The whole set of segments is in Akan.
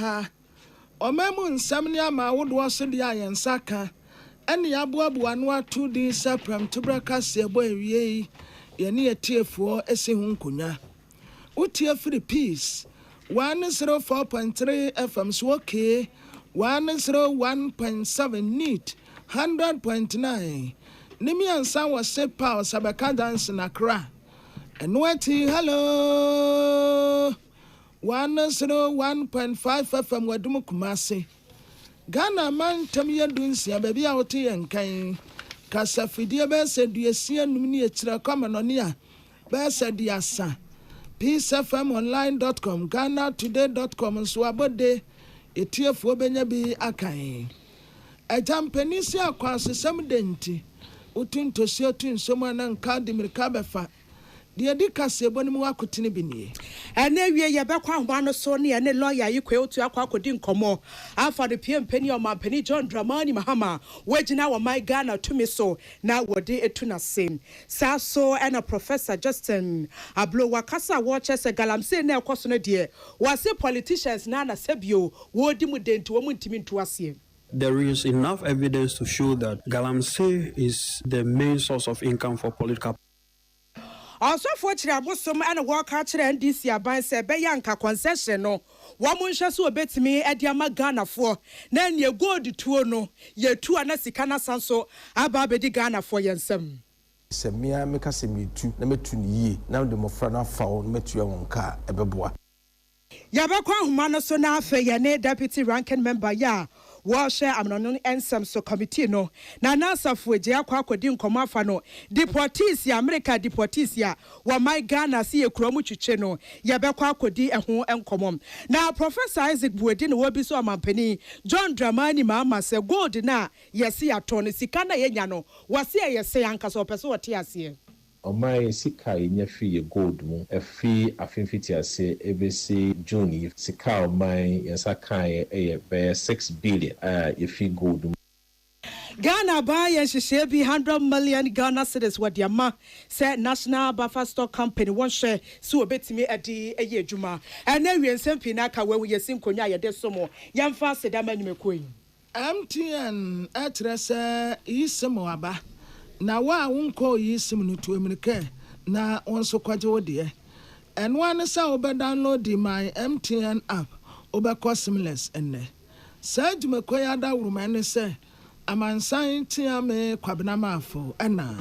ha. Omemu nsamni ama wodo so dia yensaka. Ene yaboaboa no atu din sapram tubraka se ebo ewie ye ne yetiefo ese hu nkonya. Utie free peace 104.3 FM so okay 101.7 neat 100.9 Nimi ansa was se power sabaka dance na kra. Enweti hello 101.5 FM wadum kumase. Ghana man tamye dunsia baby a wote yenkan. Kasa fidie be se duesia num ni etira kwama no ne a be se diasa. peacefmonline.com GhanaToday.com so abode etiefuo benya bi akan. Ejampenisi akwasesem denti. Utuntosi otunsomo na nka dimirika befa. The Dicas Bonimu Akutini Bini. And then we are back one so near and a lawyer you quail to Aquadin Como. After the PM Penny or my Penny John Dramani Mahama, wedging our my Ghana to me so now what they etuna same. Sasso and a Professor Justin Ablo Wakasa watches a galam say now question dear. Was a politicians Nana Sebio, would den to a muntimin to us here. There is enough evidence to show that Galamsey is the main source of income for political. Also, fortunately, some and a work out and this year by Sebayanka concession. No, one shall so bet me at Yamagana for. Then you go to no, ye two and a Sikana Sanso, Ababedi Ghana for Yansem. Semia make us a me too, ye, now the Mofrana found met your own car, a bebois. Yabakwa Humana Sona Fayane, deputy ranking member, ya. Share amnon ensem so committee no na nasa fueje akwa akodi nkomafa no deportees ya America deportees ya wa my Ghana si ekromu twetwe no ye bekwa akodi eho enkomom na Professor Isaac Buedi no wabi so amampani John Dramani Mahama se gold na yesi aton sika na yenya no wase yesi anka so pese wote ase Omai sika yenye free gold mu a free afinfiti ase ebesi June sika omai yensaka be 6 billion if gold mu Ghana buy and she share be 100 million Ghana cedis what yama said National Buffer Stock Company one share so a bit me at the a year juma and then we send pinaka where we sing konya ya desomo yam fast damani queen MTN atrasa isemo aba na wa wonko yisim no to America na onso kwaje wode and one say oba download my MTN app oba seamless enne said me koya da wurumane say amansan tia me kwabena mafo ana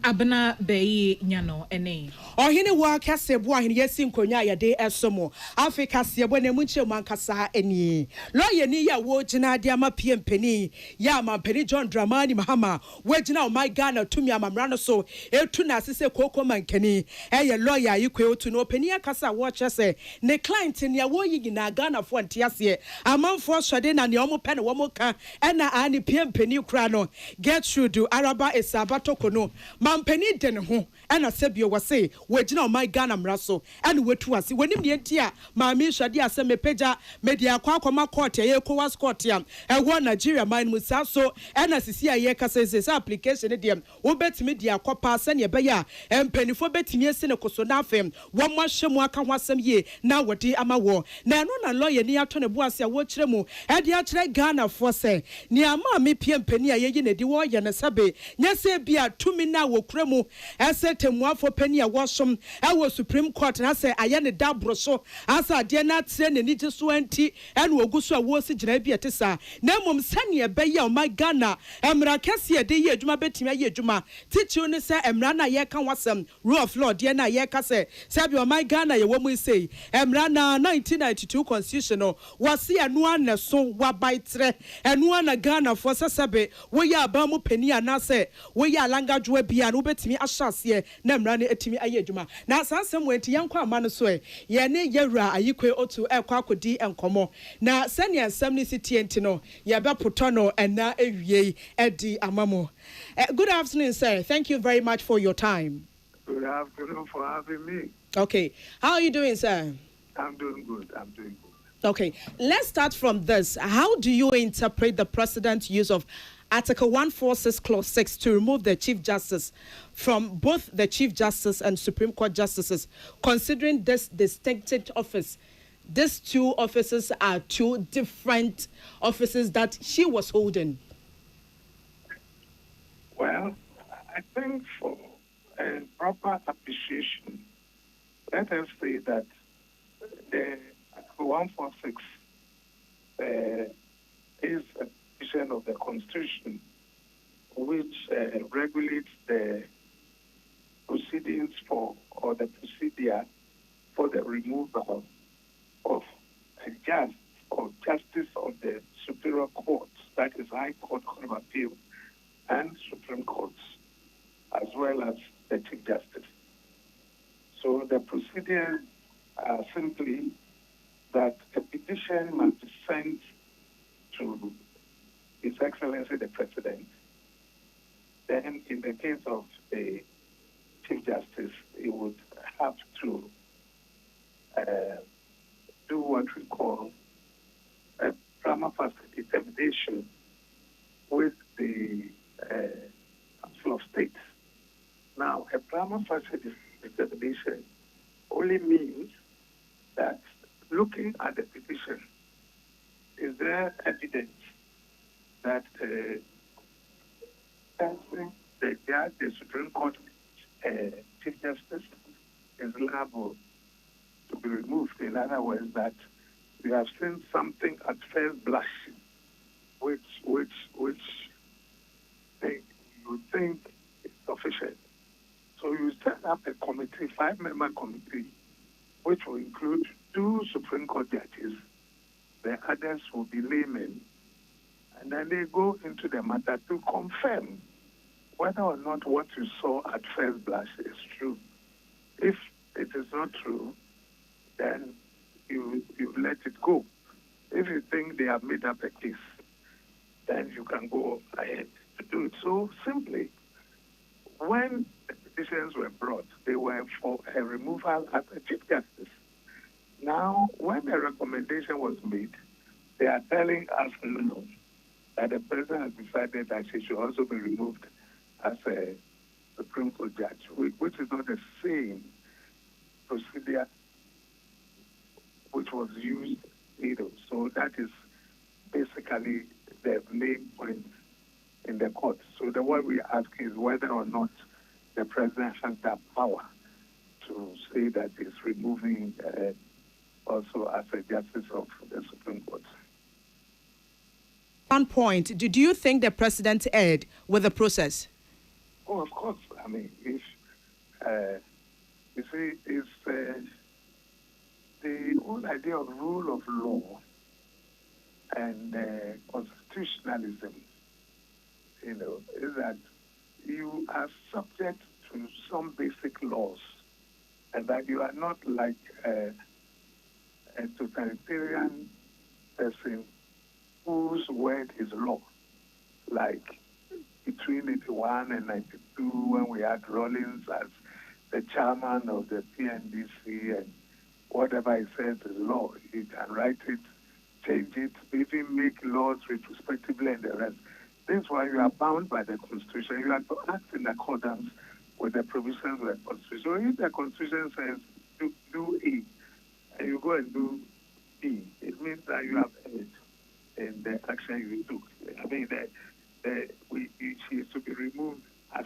abna beyi nyano ene ohene wa kase bo ahene yesi nkonya ya de esomo Africa se bo na munche mankasa eni lawyer ni ya wo gina de ama pempeni ya amampeni John Dramani Mahama wo gina o my Ghana tumi amamra no so etu na asese koko mankani eye lawyer yikwe otu no openi akasa wo chese ne client ni ya wo yigi na Ghana fo ntiase amanfo swade na ne omo pe ne wo mo ka ena ani pempeni kura no get through do araba esabatoko no mampeni den ho ena sebio wase wagina my Ghana mraso and wetu ase wonim de ntia maami hwade ase mepeja media kwakoma court ye ECOWAS court ya ewo Nigeria man musa so ena sisi aye kase application de wo betimi dia kopa ase ne beya empanifo betimi ase ne koso na afem wo mahwemu aka ho asem ye na wodi ama wo na eno na lawyer ni ato ne bo ase wo kire mu e de akire Ghana fo se ni ama me pie mpani aye ye ne di wo ye ne sabe nyese bia tumi na wo kure mu ese temu for penny a washum our Supreme Court na say ayane dabro so asa de na tre ne ni so anti ene oguso a wo si gina bi etesa na mom sane be ya o my Ghana emra kese de ye adwuma betimi aye adwuma tichi ne say emra na ye kan wasem rule of law de na ye ka say bi o my Ghana ye wo mu say emra na 1992 constitution no wase anu ana so wa baitre anu ana Ghana for sesebe wo ya ba mu penny ana say wo ya langadwo bia no betimi ahyase na emra ne etimi aye adwuma na sansem wenti yankwa amano so ye ne yewura ayikwe otu ekwa akodi enkomo na sane ansam ne sitienti no ye be potono ena ewie edi amamo. Good afternoon, sir. Thank you very much for your time. Good afternoon for having me. Okay, how are you doing, sir? I'm doing good. Okay, let's start from this. How do you interpret the president's use of Article 146 Clause 6 to remove the Chief Justice from both the Chief Justice and Supreme Court Justices, considering this distinctive office these two offices are two different offices that she was holding? Well, I think for a proper appreciation, let us say that the Article 146 is a provision of the Constitution which regulates the proceedings for, or the procedure for the removal of a judge or justice of the Superior Court, that is High Court, Court of Appeal, and Supreme Courts, as well as the Chief Justice. So the procedures are simply that a petition must be sent to His Excellency the President. Then, in the case of the Chief Justice, he would have to do what we call a prima facie determination with the Council of State. Now, a prima facie determination only means that looking at the petition, is there evidence that the judge, the Supreme Court Chief Justice, is liable to be removed? In other words, that you have seen something at first blush, which you think is sufficient. So you set up a committee, 5-member committee, which will include 2 Supreme Court judges. The others will be laymen. And then they go into the matter to confirm whether or not what you saw at first blush is true. If it is not true, then you let it go. If you think they have made up a case, then you can go ahead to do it. So simply, when the petitions were brought, they were for a removal as a Chief Justice. Now, when a recommendation was made, they are telling us now that the President has decided that she should also be removed as a Supreme Court judge, which is not the same procedure which was used either. So that is basically the main point in the court. So the one we ask is whether or not the President has that power to say that he's removing also as a justice of the Supreme Court. One point, do you think the President erred with the process? Oh, of course. I mean, if you see, it's the whole idea of rule of law and constitutionalism, is that you are subject to some basic laws, and that you are not like a totalitarian person whose word is law, like between 81 and 92 when we had Rawlings as the chairman of the PNDC, and whatever he says is law. You can write it, change it, even make laws retrospectively and the rest. This is why you are bound by the Constitution. You have to act in accordance with the provisions of the Constitution. So if the Constitution says do A, and you go and do B, it means that you have erred in the action you took. I mean, she is to be removed as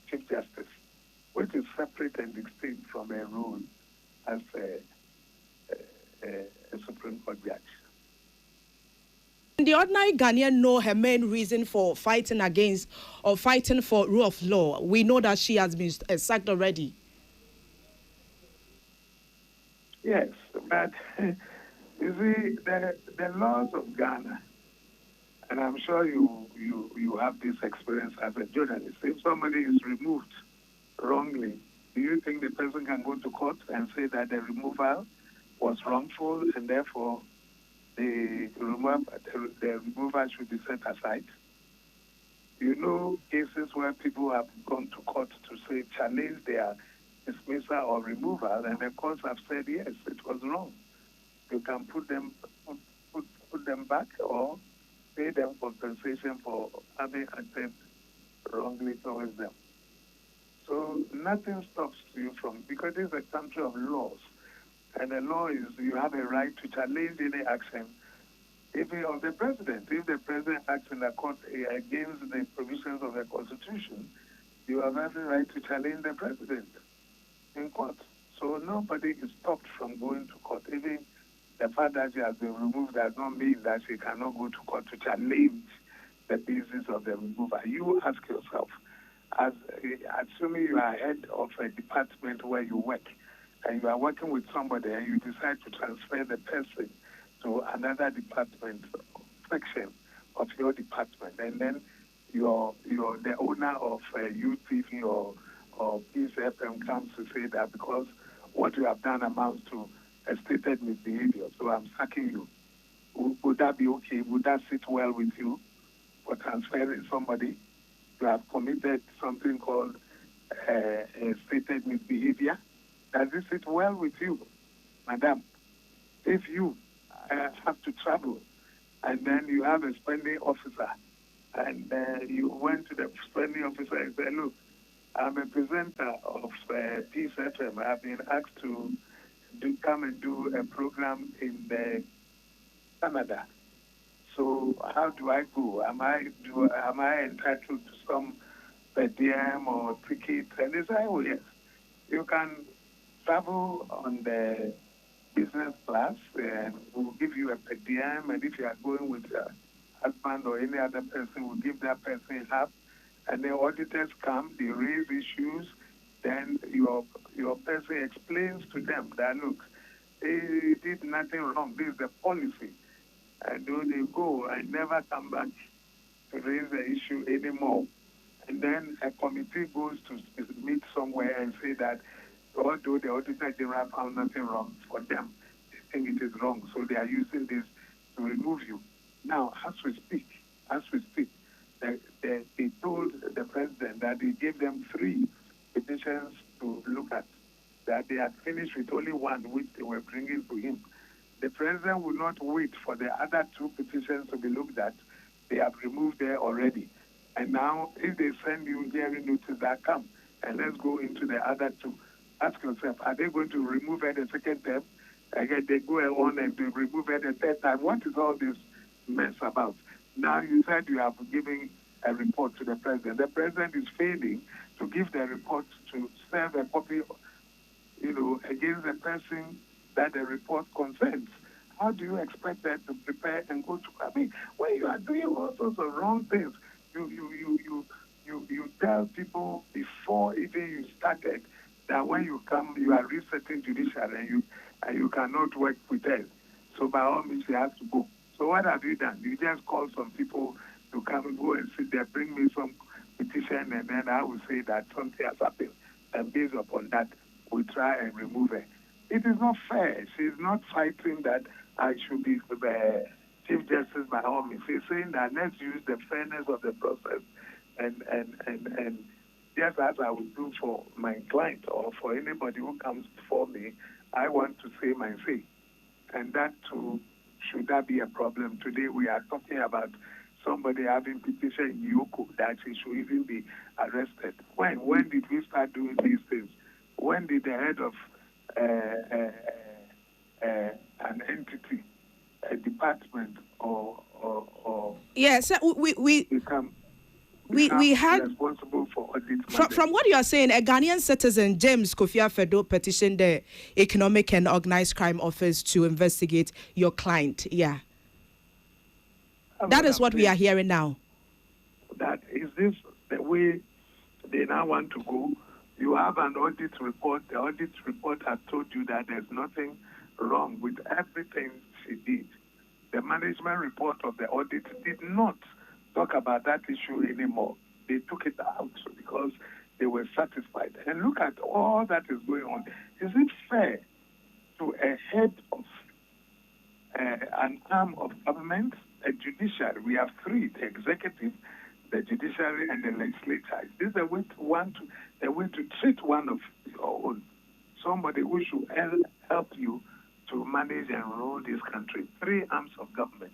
Chief Justice, which is separate and distinct from a role as a Supreme Court judge. The ordinary Ghanaian know her main reason for fighting against or fighting for rule of law. We know that she has been sacked already. Yes, but you see, the laws of Ghana, and I'm sure you have this experience as a journalist. If somebody is removed wrongly, do you think the person can go to court and say that the removal was wrongful and therefore the removal should be set aside? You know cases where people have gone to court to say challenge their dismissal or removal, and the courts have said yes, it was wrong. You can put them back or pay them compensation for having acted wrongly towards them. So nothing stops you from, because this is a country of laws. And the law is you have a right to challenge any action, even of the president. If the president acts in the court against the provisions of the Constitution, you have every right to challenge the president in court. So nobody is stopped from going to court. Even the fact that she has been removed does not mean that she cannot go to court to challenge the basis of the removal. You ask yourself, as assuming you are head of a department where you work, and you are working with somebody, and you decide to transfer the person to another department section of your department, and then you're the owner of UTV or Peace FM comes to say that because what you have done amounts to a stated misbehavior, so I'm sacking you. Would that be okay? Would that sit well with you for transferring somebody? You have committed something called a stated misbehavior. Does this sit well with you, madam? If you have to travel and then you have a spending officer and you went to the spending officer and said, look, I'm a presenter of Peace FM. I've been asked to come and do a program in Canada. So how do I go? Am I entitled to some per diem or ticket? And they say, oh yes, you can travel on the business class, and we'll give you a per diem. And if you are going with your husband or any other person, we'll give that person half. And the auditors come, they raise issues, then your person explains to them that, look, they did nothing wrong. This is the policy. And then they go and never come back to raise the issue anymore. And then a committee goes to meet somewhere and say that although the Auditor General found nothing wrong for them, they think it is wrong. So they are using this to remove you. Now, as we speak, they told the president that they gave them 3 petitions to look at, that they had finished with only one, which they were bringing to him. The president will not wait for the other 2 petitions to be looked at. They have removed there already. And now, if they send you hearing notice, that come, and let's go into the other 2. Ask yourself, are they going to remove it the second time? Again, they go on and they remove it the third time. What is all this mess about? Now, you said you have given a report to the president. The president is failing to give the report to serve a copy, against the person that the report concerns. How do you expect that to prepare and go to? I mean, when you are doing all sorts of wrong things, you tell people before even you started that when you come, you are resetting judiciary and you cannot work with us. So by all means, you have to go. So what have you done? You just call some people to come and go and sit there, bring me some petition, and then I will say that something has happened. And based upon that, we try and remove her. It is not fair. She is not fighting that I should be Chief Justice by all means. She's saying that let's use the fairness of the process and just as I would do for my client or for anybody who comes before me, I want to say my say. And that too, should that be a problem? Today we are talking about somebody having petition in Yoko that he should even be arrested. When did we start doing these things? When did the head of an entity, a department, or yes, we had responsible for audit from what you are saying, a Ghanaian citizen, James Kofi Afedo, petitioned the Economic and Organized Crime Office to investigate your client. Yeah. That is what we are hearing now. That is this the way they now want to go? You have an audit report. The audit report has told you that there's nothing wrong with everything she did. The management report of the audit did not talk about that issue anymore. They took it out because they were satisfied. And look at all that is going on. Is it fair to a head of an arm of government, a judiciary? We have 3, the executive, the judiciary, and the legislature. This is the way to treat one of your own. Somebody who should help you to manage and rule this country. 3 arms of government.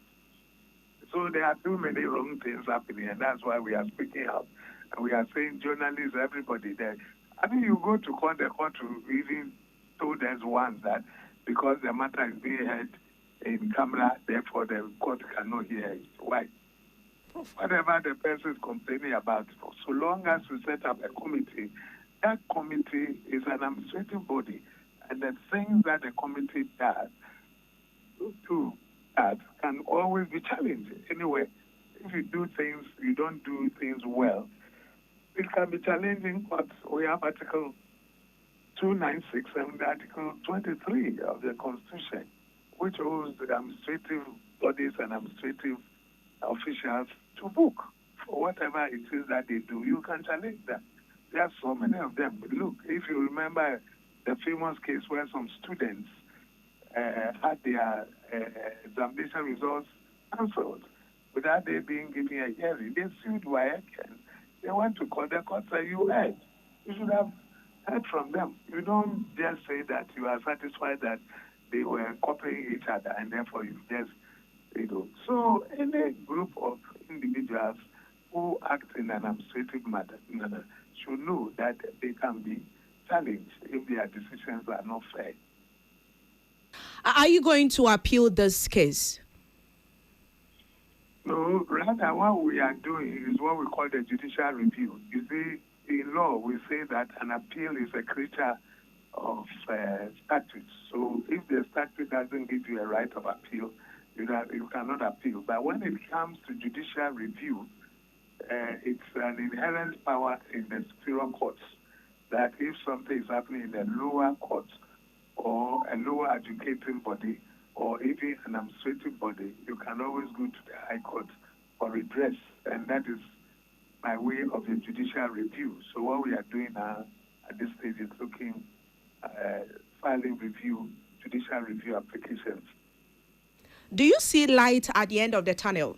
So there are too many wrong things happening, and that's why we are speaking out. And we are saying journalists, everybody, the I mean, you go to court, the court will even told us once that because the matter is being heard in camera, therefore the court cannot hear it. Why? Whatever the person is complaining about, so long as we set up a committee, that committee is an administrative body, and the things that the committee does to that can always be challenged. Anyway, if you don't do things well, it can be challenging. But we have Article 296 and Article 23 of the Constitution, which holds the administrative bodies and administrative officials to book for whatever it is that they do. You can challenge them. There are so many of them. But look, if you remember the famous case where some students had their examination results cancelled without they being given a hearing, they sued Akan. They went to court. The court said, you heard. You should have heard from them. You don't just say that you are satisfied that they were copying each other and therefore you just, So any group of individuals who act in an administrative manner should know that they can be challenged if their decisions are not fair. Are you going to appeal this case? No, rather what we are doing is what we call the judicial review. You see, in law, we say that an appeal is a creature of statutes. So if the statute doesn't give you a right of appeal, you cannot appeal. But when it comes to judicial review, it's an inherent power in the superior courts that if something is happening in the lower courts or a lower adjudicating body or even an administrative body, you can always go to the High Court for redress, and that is by way of the judicial review. So what we are doing now at this stage is looking, filing judicial review applications. Do you see light at the end of the tunnel?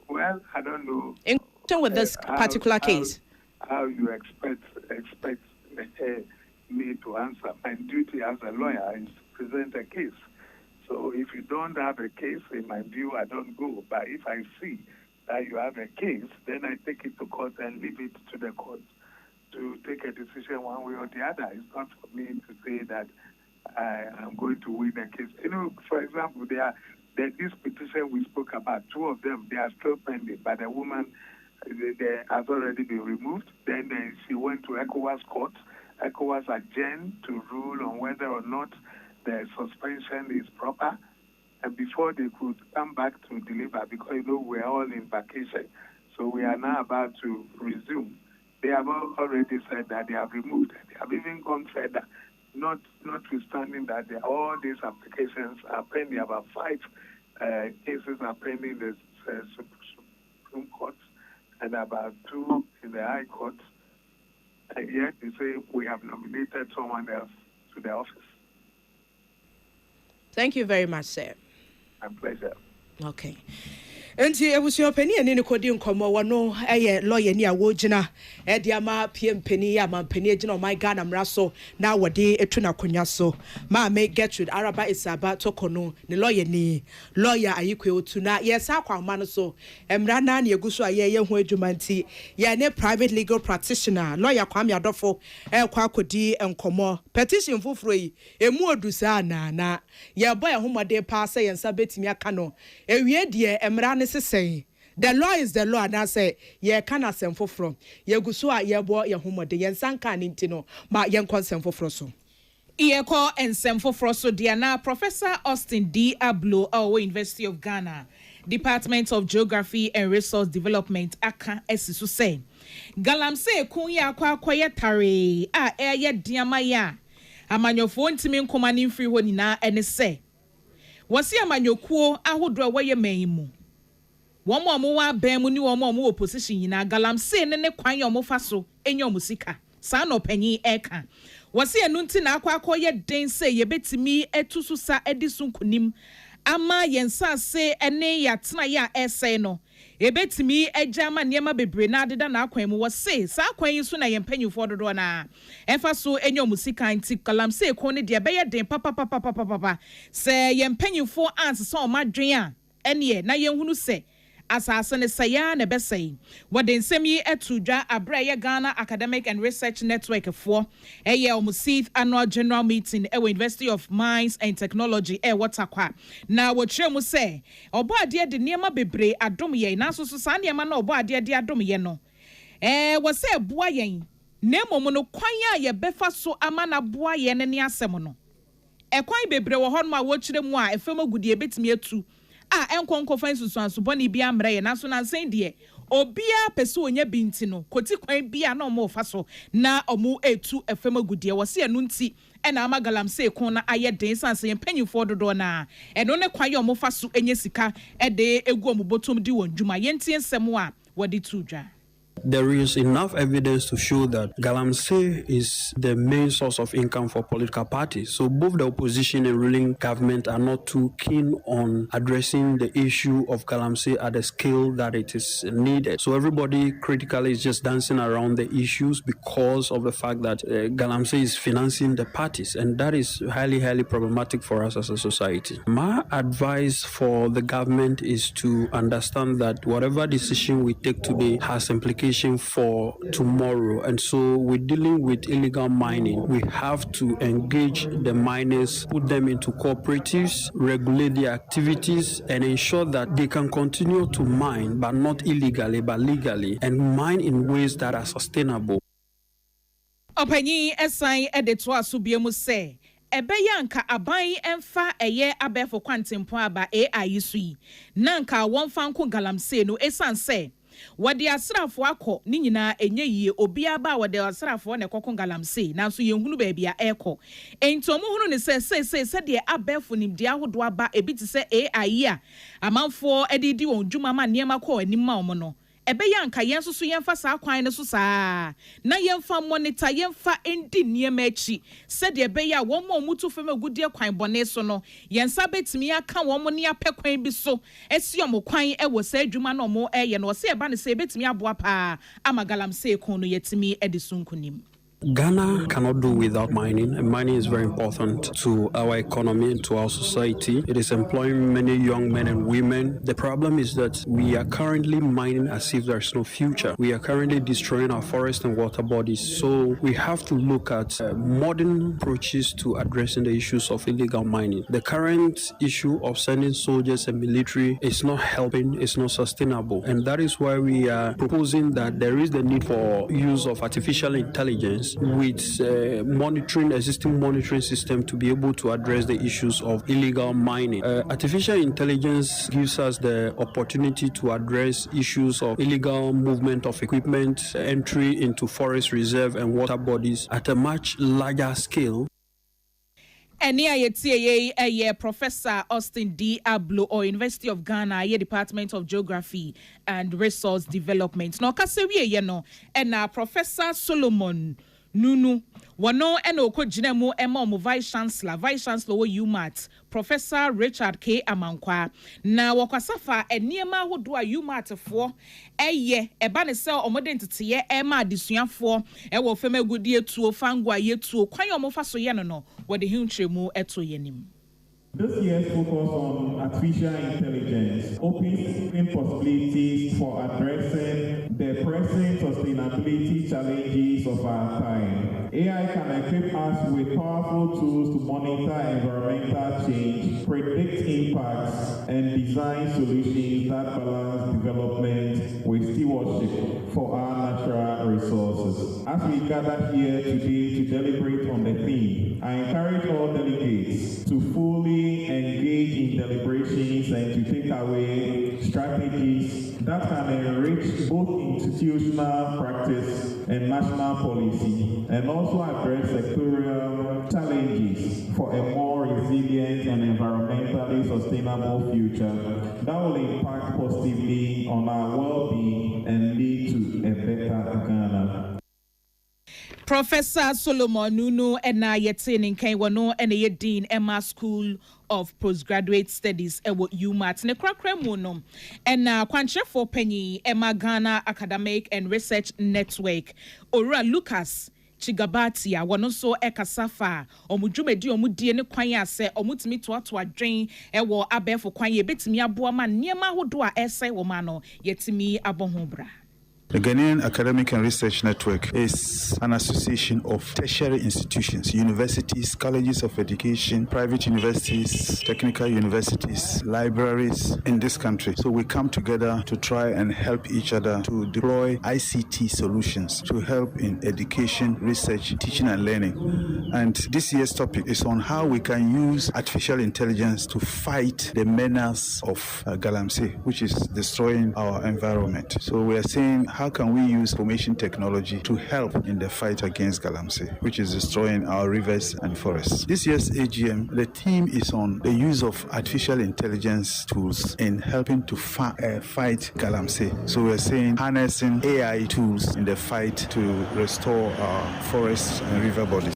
Well, I don't know. In connection with this particular case, how you expect me to answer? My duty as a lawyer is to present a case. So if you don't have a case, in my view, I don't go. But if I see that you have a case, then I take it to court and leave it to the court to take a decision one way or the other. It's not for me to say that I am going to win a case. For example, this petition we spoke about, two of them, they are still pending, but the woman they has already been removed. Then she went to ECOWAS court. ECOWAS adjourned to rule on whether or not the suspension is proper, and before they could come back to deliver, because we're all in vacation. So we are now about to resume. They have already said that they have removed it. They have even gone further, notwithstanding that all these applications are pending. About 5 cases are pending in the Supreme Court and about 2 in the High Court. And yet they say we have nominated someone else to the office. Thank you very much, sir. My pleasure. Okay. Enti ebusua pani ene ne kodi nkomo wono eye lawyer ni awogina e dia ma PM pani ya ma pani agina o my God amra so na wode etu na konwa so ma me Gertrude Araba Isaba tokono ne lawyer ayikwe otu na yes akwama no so emra na na eguso aye ye ho adwuma nti ye ne private legal practitioner lawyer Kwame Adofo e kwa kodi nkomo petition fufuro yi emu odusa na ye boy homode pa say yensa betimi aka no ewie de emra ne say the law is the law, and I say ye can asem from ye gusua ye bo ye homode ye sanka nintino ma ye consent for so ye call and sem for so Diana Professor Austin D. Ablo our University of Ghana Department of Geography and Resource Development Akan esisu say galamse kunya kwa ye tare a ye diama ya amanyofo ntimi nkoma ni mfiri ho nyina ene say wasi amanyokuo ahodro waye manimu Womo wa bemu ni womo opposition yina galamse ne kwan yo mo fa so enyo musika sa no panyi eka wase enu nti na akwakoye den se ye betimi etususa edisunkunim ama yensa se ene ya tena ya ese no e betimi ejama niema bebre na adeda na akwan mu wase sa akwan yi so na yempanyufo dodo na efa so enyo musika nti galamse ko ne de beye den papa se yempanyufo ans so omadwen a ene na yenhunu se asase ne saya ne besai wode nsem yi etudwa abreye Ghana Academic and Research Network for eye omusith annual general meeting at University of Mines and Technology watakwa na wotre mu se obo ade de niema bebre adom ye na so sa niema na obo ade de adom ye no wo se boa yen nemo no kwan a ye befa so ama na boa ye ne ne asem no ekwan bebre wo hɔ no ma wo kyerɛ mu a efem agudie betimi atu a enkonko fan susu ansobɔne bi amrɛ ye na so na nsen de obia pese onya binti no koti kwan bia na omo fa so na omo etu efem agudie wo se enu nti ena ama galamsey kon na aye den sanse mpanyimfo dodo na eno ne kwan ye omo fa so enye sika de egu omo botom di won dwuma ye ntie nsɛm a wodi tu dwa. There is enough evidence to show that galamsey is the main source of income for political parties. So both the opposition and ruling government are not too keen on addressing the issue of galamsey at the scale that it is needed. So everybody critically is just dancing around the issues because of the fact that galamsey is financing the parties, and that is highly, highly problematic for us as a society. My advice for the government is to understand that whatever decision we take today has implications for tomorrow, and so we're dealing with illegal mining. We have to engage the miners, put them into cooperatives, regulate their activities, and ensure that they can continue to mine, but not illegally, but legally, and mine in ways that are sustainable. Opanyi esan edetwa subiemu se ebeyanka aban emfa eye abefo kwantempo aba AI sui nanka wonfa nko galamsey no esan se wade asrafo akọ ni nyina enye yie obia ba wade asrafo ne kokon galamsey nanso yenhunu ba bia eko entomo hunu ne se de abefo nimdi ahodo aba ebiti se AI a amanfo edidi won dwuma ma niema kọ anima omo no ebeya nka yen so yemfa saa kwan ne so saa na yemfa monitor yemfa endi niema achi se de ebeya won mo mutu fam agudie kwan bone so no yensa betimi aka won mo ne apekwan bi so esi omo kwan e wo sa adwuma na omo eye no se eba ne se betimi aboa pa ama galamsey kon no yetimi edisunkunim. Ghana cannot do without mining, and mining is very important to our economy and to our society. It is employing many young men and women. The problem is that we are currently mining as if there's no future. We are currently destroying our forest and water bodies. So we have to look at modern approaches to addressing the issues of illegal mining. The current issue of sending soldiers and military is not helping, it's not sustainable. And that is why we are proposing that there is the need for use of artificial intelligence with existing monitoring system to be able to address the issues of illegal mining. Artificial intelligence gives us the opportunity to address issues of illegal movement of equipment, entry into forest reserve and water bodies at a much larger scale. Eni ayetie Professor Austin D. Ablo or University of Ghana Department of Geography and Resource Development. No kasewie ye no and Professor Solomon Nunu wano eno ko jinemu ema omo vice chancellor wo UMAT Professor Richard K. Amankwa na wakwasafa eniema hodo a UMAT fo eba ne se omode ntete ema adesuafo wo fam agudie tuo fangwa yetuo kwan omo fa so ye no wode hintremu eto yenim. This year's focus on artificial intelligence opens possibilities for addressing the pressing sustainability challenges of our time. AI can equip us with powerful tools to monitor environmental change, predict impacts, and design solutions that balance development with stewardship for our natural resources. As we gather here today to deliberate on the theme, I encourage all delegates to fully engage in deliberations and to take away strategies that can enrich both institutional practice and national policy, and also address sectorial challenges for a more resilient and environmentally sustainable future that will impact positively on our well-being and lead to a better Ghana. Professor Solomon Nunu ena yetin nkan wono ena ye Dean Emma School of Postgraduate Studies ewo UMAT ne krakra mu no ena kwanchefo panyi Emma Ghana Academic and Research Network Ora Lucas Chigabati a wɔno nso ɛkasafa ɔmudwumedi ɔmudie ne kwan asɛ ɔmutumi toato adwen ɛwɔ abɛɛfo kwan yɛ betumi aboa ma nneɛma ahodoɔ a ɛsɛ wɔ ma no yɛtumi abɔ ho bra. The Ghanaian Academic and Research Network is an association of tertiary institutions, universities, colleges of education, private universities, technical universities, libraries in this country. So we come together to try and help each other to deploy ICT solutions to help in education, research, teaching and learning. And this year's topic is on how we can use artificial intelligence to fight the menace of Galamsey, which is destroying our environment. So we are saying, how can we use information technology to help in the fight against Galamsey, which is destroying our rivers and forests? This year's AGM, the theme is on the use of artificial intelligence tools in helping to fight Galamsey. So we're saying harnessing AI tools in the fight to restore our forests and river bodies.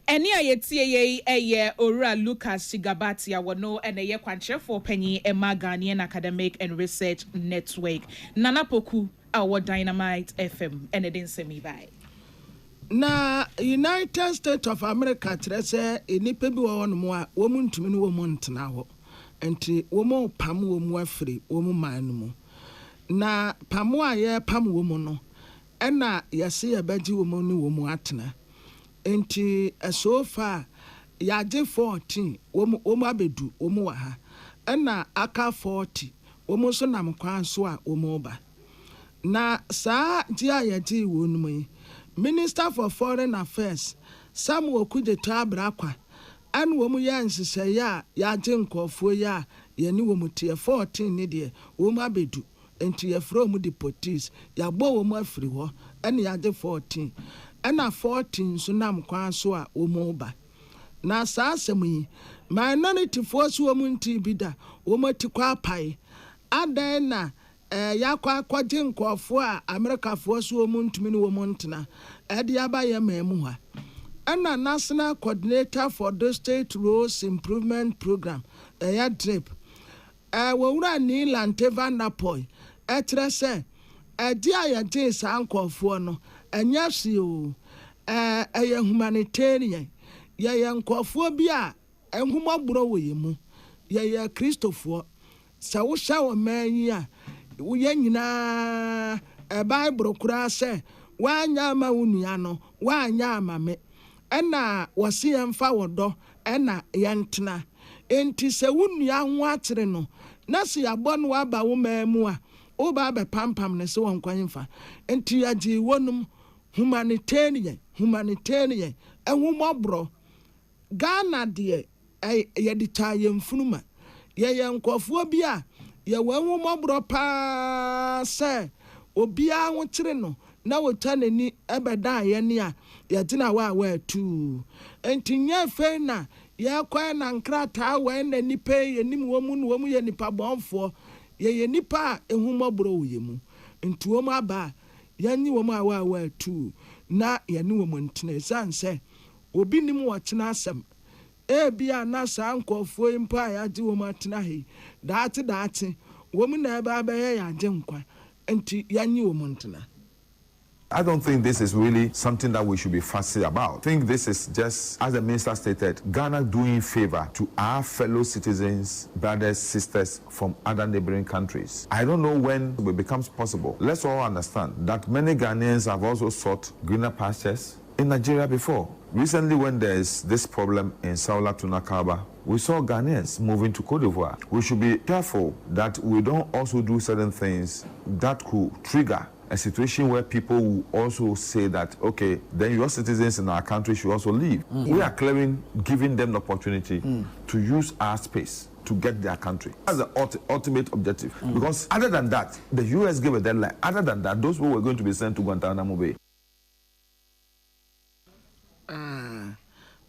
Eni ayetie ye Ora Lucas Chigabati awono ene ye kwanchefo panyi Emma Ghanaian Academic and Research Network. Nana Poku our Dynamite FM ene den semi by. Na United States of America trese enipa bi wo no a wo mu ntumi no wo mu ntena ho. Enti wo mu pam wo mu afiri wo mu man no mu. Na pam a ye pam wo mu no ena yese ye baji wo mu ni wo mu atena. Enti so far yaje 14 womu abedu womu wa ha na aka 40 womu so nam kwan so a womu ba na saa dia yaje wonum yi Minister for Foreign Affairs Sam Okujeto Abrakwa an womu ya nsise ya yaje nkofo ya yeni womu tie 14 ni de womu abedu enti ye from deportees ya gbo womu afiri ho ene yaje 14 ena 14 so nam kwan so a omoba na saa asem yi minority force wo munti bida wo mati kwa pai adan na yakwa kwaje nkofo a America force wo muntumi ni wo muntena ede abaye mamu ha ena National Coordinator for the State Roads Improvement Program DRIP wo wura ni Lanteva Napoy etrese edi ayaje saa nkofo no enyasi o humanitarian ye nkofo bi a enhumaburo wo yemu ye Christopher sa wo sha wo man yi a wo ye nyina Bible kura se wanya ma wunua no wanya amame ena wose yemfa wodo ena yentena enti se wunua ho atere no na se yabɔ no aba wo mamu a wo ba be pampam ne se won kwanfa enti yaji wonum humanitarian ehumobro Ghana de ye di taye mfunuma ye nkofo bi a ye ehumobro pa se obi a wokyere no na wotanani ebeda ye ne a ye gina wa tu enti nya fe na ye kwa na nkrata wa na nipa ye nim wo mu no wo mu ye nipa bonfo ye nipa ehumobro wo ye mu enti wo mu aba yanyi wo mu awa tu na yene wo montene sanse obi nim wo tena asem bia na sa nkofo impa ya ji wo matena he daate wo mu na ba ya je nkwa enti yanyi wo montena. I don't think this is really something that we should be fussy about. I think this is just, as the minister stated, Ghana doing favor to our fellow citizens, brothers, sisters from other neighboring countries. I don't know when it becomes possible. Let's all understand that many Ghanaians have also sought greener pastures in Nigeria before. Recently, when there is this problem in Saola Tunakaba, we saw Ghanaians moving to Cote d'Ivoire. We should be careful that we don't also do certain things that could trigger a situation where people will also say that, okay, then your citizens in our country should also leave. We are giving them the opportunity to use our space to get their country. That's the ultimate objective. Because other than that, the US gave a deadline. Other than that, those who were going to be sent to Guantanamo Bay.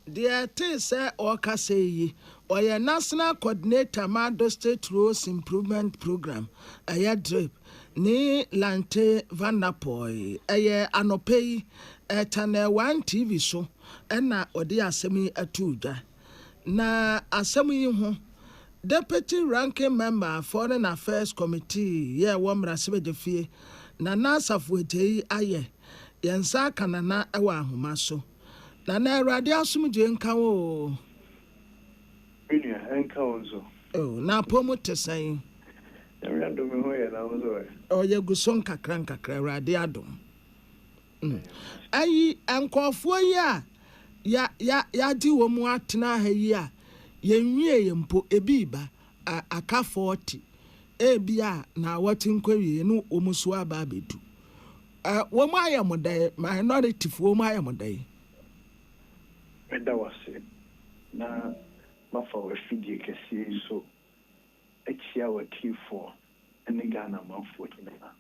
The say Oka say or your National Coordinator Mado State Roads Improvement Program, a DRIP. Ni Lante Vandapoy, Anopei, Tane one TV show, and na odi asemi atuja. Na asemi ho, Deputy Ranking Member Foreign Affairs Committee, ye wamra sebe de fie, na nasa fuetei aye, Yensa kanana ewa ahoma so. Na Awurade asomdwe nka wo. Minia enka onzo. Oh, na pomo tesan. Awurade me ho ye na onzo. Oh, ye guson kakra Awurade adom. Ayi ankofo yi ya di wo mu atena ha yi a yenwie yempo ebiba aka 40 ebia na wati nkwawie no omuso aba bedu wo mu ayamodai minority fo mu ayamodai Meda wase na mafa wa fidie kese so echia wa T4 ene Ghana manfo nyina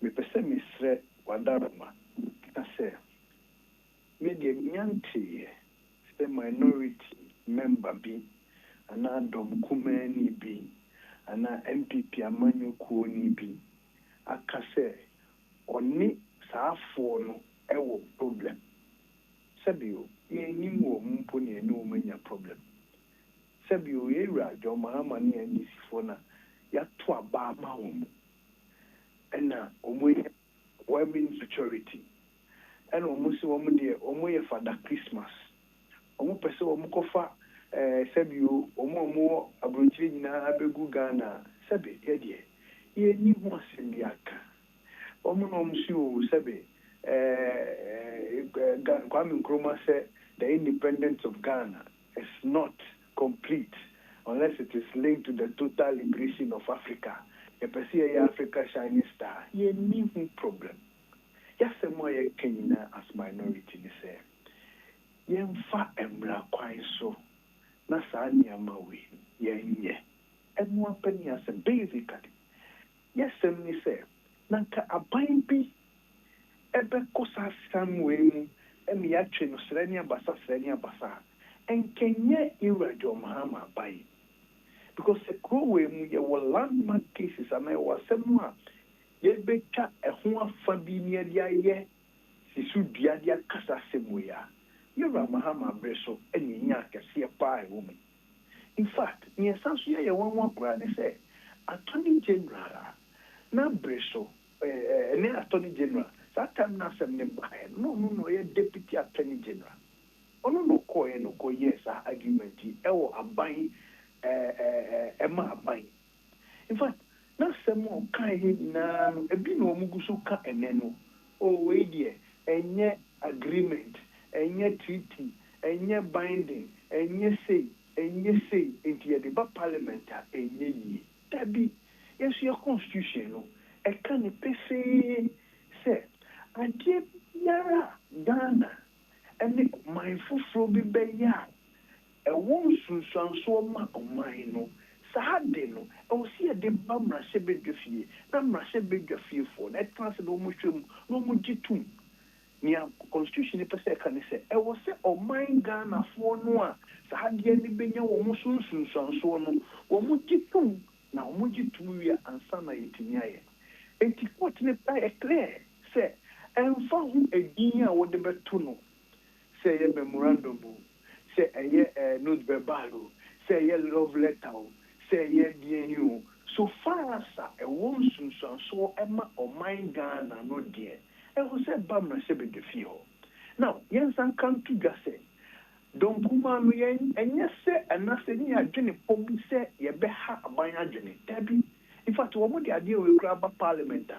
me pese misre wadarama kita se media nyanti the minority member bi ana dom kumani bi ana MPP amanyo kuoni bi akase oni saafo no ewo problem sabio ye nimu mpo ne no manya problem sabio ye ra jo mahama ne ani sifo na ya to aba ma wo ena omoye women security ena omusi wo de omoye Father Christmas omo pese omo kofa sabio omo abronchire nyina abegu Ghana sabe ye de ye ni ho asem aka omo no omusi o sabe Kwame Nkrumah said the independence of Ghana is not complete unless it is linked to the total liberation of Africa. You perceive Africa shining star. You need no problem. Yes, more Kenya as minority ni say. Yemfa emra kwan so na saa nneɛma we yɛnyɛ ɛno apani asɛ basically yɛsɛm ni sɛ nanka aban bi ɛbɛkɔ saa sam wei mu ɛmi yɛatwe no srɛ ne abasa ɛnkɛnyɛ Ewurade Mahama aban because the kuro wei mu yɛwɔ landmark cases anaa yɛwɔ asɛm a yɛbɛtwa ɛho afa bi ne yɛde ayɛ sisu dua de akasa asɛm wei a Ewurade Mahama abrɛ so ɛne nya akɛseɛ paa ɛwɔ mu. In fact, nneɛsa so yɛyɛ wɔn koraa ne sɛ attorney general na abrɛ so ɛne attorney general that time na asɛm ne baeɛ no yɛ deputy attorney general ɔno no kɔɔyɛ no kɔyɛ saa argument yi ɛwɔ aban ɛma aban. In fact, na asɛm a ɔkaeɛ nyinaa no ebi na wɔn gu so ka ɛnɛ no wei deɛ ɛnyɛ agreement ɛnyɛ treaty ɛnyɛ binding ɛnyɛ say nti yɛde ba parliament a ɛnyɛ yie dabi yɛso yɛ constitution no ɛka ne pefee sɛ adeɛ biara Ghana ɛne ɔman foforɔ bi bɛyɛ a ɛwɔ nsunsuansoɔ ma ɔman no saa de no ɛwɔ sɛ yɛde ba mmarahyɛbadwa fie na mmarahyɛbadwa fiefoɔ na ɛtena sɛ na ɔmohwɛ mu na ɔmogye tom nea constitution ne pɛ sɛ ɛka ne sɛ ɛwɔ sɛ ɔman Ghanafoɔ no a saa adeɛ ne bɛnya wɔn so nsunsuansoɔ no wɔmogye tom na wɔmogye tom wie ansa na yɛtumi ayɛ enti court ne pa yɛ clear sɛ ɛmfa ho adin a wɔde bɛto no sɛ ɛyɛ memorandum o sɛ ɛyɛ note verbal o sɛ ɛyɛ love letter o sɛ ɛyɛ deɛ o so far as a ɛwɔ nsunsuansoɔ ɛma ɔman Ghana no deɛ ɛwɔ sɛ ba mmarahyɛbadwa fie hɔ now yɛnsa nka nto dwa sɛ dɔnkuma no ɛnyɛ sɛ ɛnasɛ ne yɛadwene pɔ bi sɛ yɛbɛha aban adwene dabi in fact wɔn de adeɛ wɔ ekura ba parliament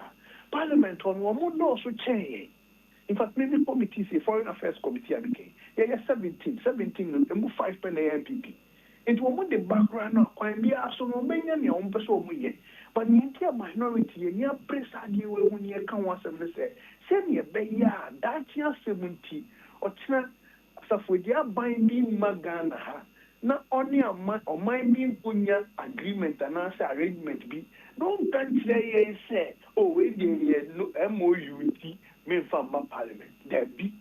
hɔ no wɔn dɔɔso kyɛn yɛn in fact maybe committee say foreign affairs committee abike yɛyɛ 17 no emu 5 pɛ na yɛ MPP nti wɔn de background no kwan bi aso no wɔbɛnya nea wɔn pɛ sɛ wɔn yɛ but yɛnti a minority yɛn ni apere saa adeɛ wɔ ehu ni yɛka wɔn asɛm no sɛ sɛnea ɛbɛyɛ a daakye asɛm nti ɔtena asafodi aban bi ma Ghana ha na ɔne ɔman bi nkonya agreement anaasɛ arrangement bi na ɔnka nkyerɛ yɛn sɛ wei deɛ yɛ MOU nti memfa mma parliament dabi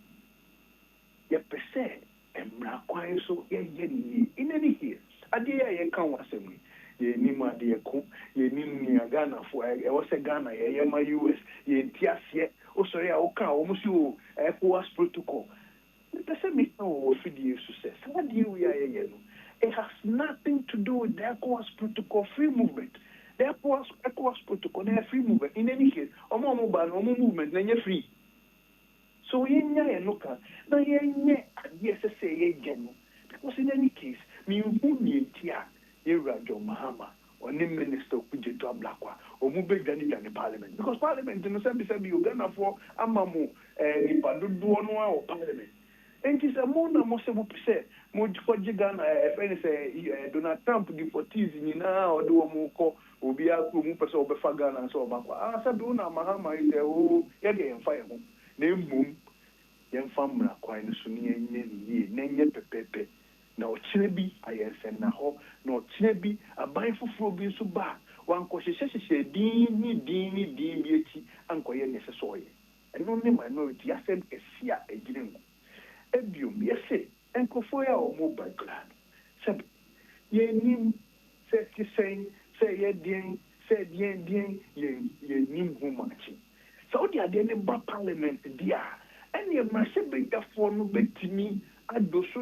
yɛpɛ sɛ mmara kwan so yɛyɛ ne yie in any case adeɛ a yɛka wɔ asɛm yi yɛnim adeɛ ko yɛnim nea Ghanafoɔ ɛwɔ sɛ Ghana yɛyɛ ma US yɛnti aseɛ wosɔre a woka a wɔm so ECOWAS protocol mepɛ sɛ meka wɔ fidie so sɛ saa adeɛ wei a yɛyɛ no it has nothing to do with the ECOWAS protocol free movement. The ECOWAS protocol na free movement in any case ɔmo ba no ɔmo movement na nyɛ free So yenya enoka na yenye adie say yegeno because in any case me who ntia Yerajo Mahama or name minister Kujeto Ablakwa or Mube Gani parliament because parliament in the same Uganda for Amamu Nipaduanwa or parliament. And it is a more than most of say, Mujigana, if any say Donald Trump deportees in now or do a moko will be a Mupasa over Fagana and so on. Sabuna Mahama is a whole Yagay fire home. Name boom, young family, quite Sunni, Nanya Pepe. Na ochire ayensem na ho na ochire aban foforo bi nso ba wan ko hyehyehye din bi eti ankoye ne sesoye eno ne minority asem esia egirengu ebium yese enkofo ya o mo background seb ye nim se ti sen se ye dien ye nim ho machi so di ade ne ba parliament dia ene ma se be da fo no betimi adoso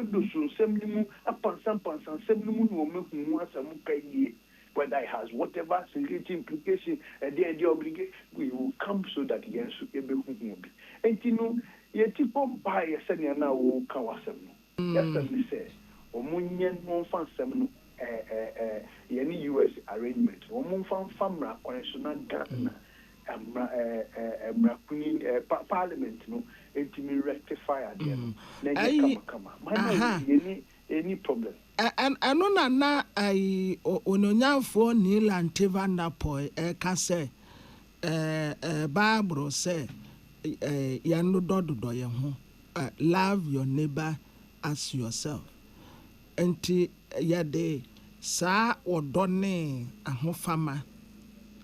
semnimu apansan semnimu no mehu asam kaye whether it has whatever security implication the obligation we will come so that yes ebehu hu bi entino yeti pompa yesene na wo ka wasem no yes me say omunye no fansem no yeni US arrangement omunfa famra constitutional Ghana parliament no intimi rectify again any problem and anona na ai ononyafo ni lanteva napoy ka se Bible say yanu dododo ye ho love your neighbor as yourself enti yade sa odone ahofama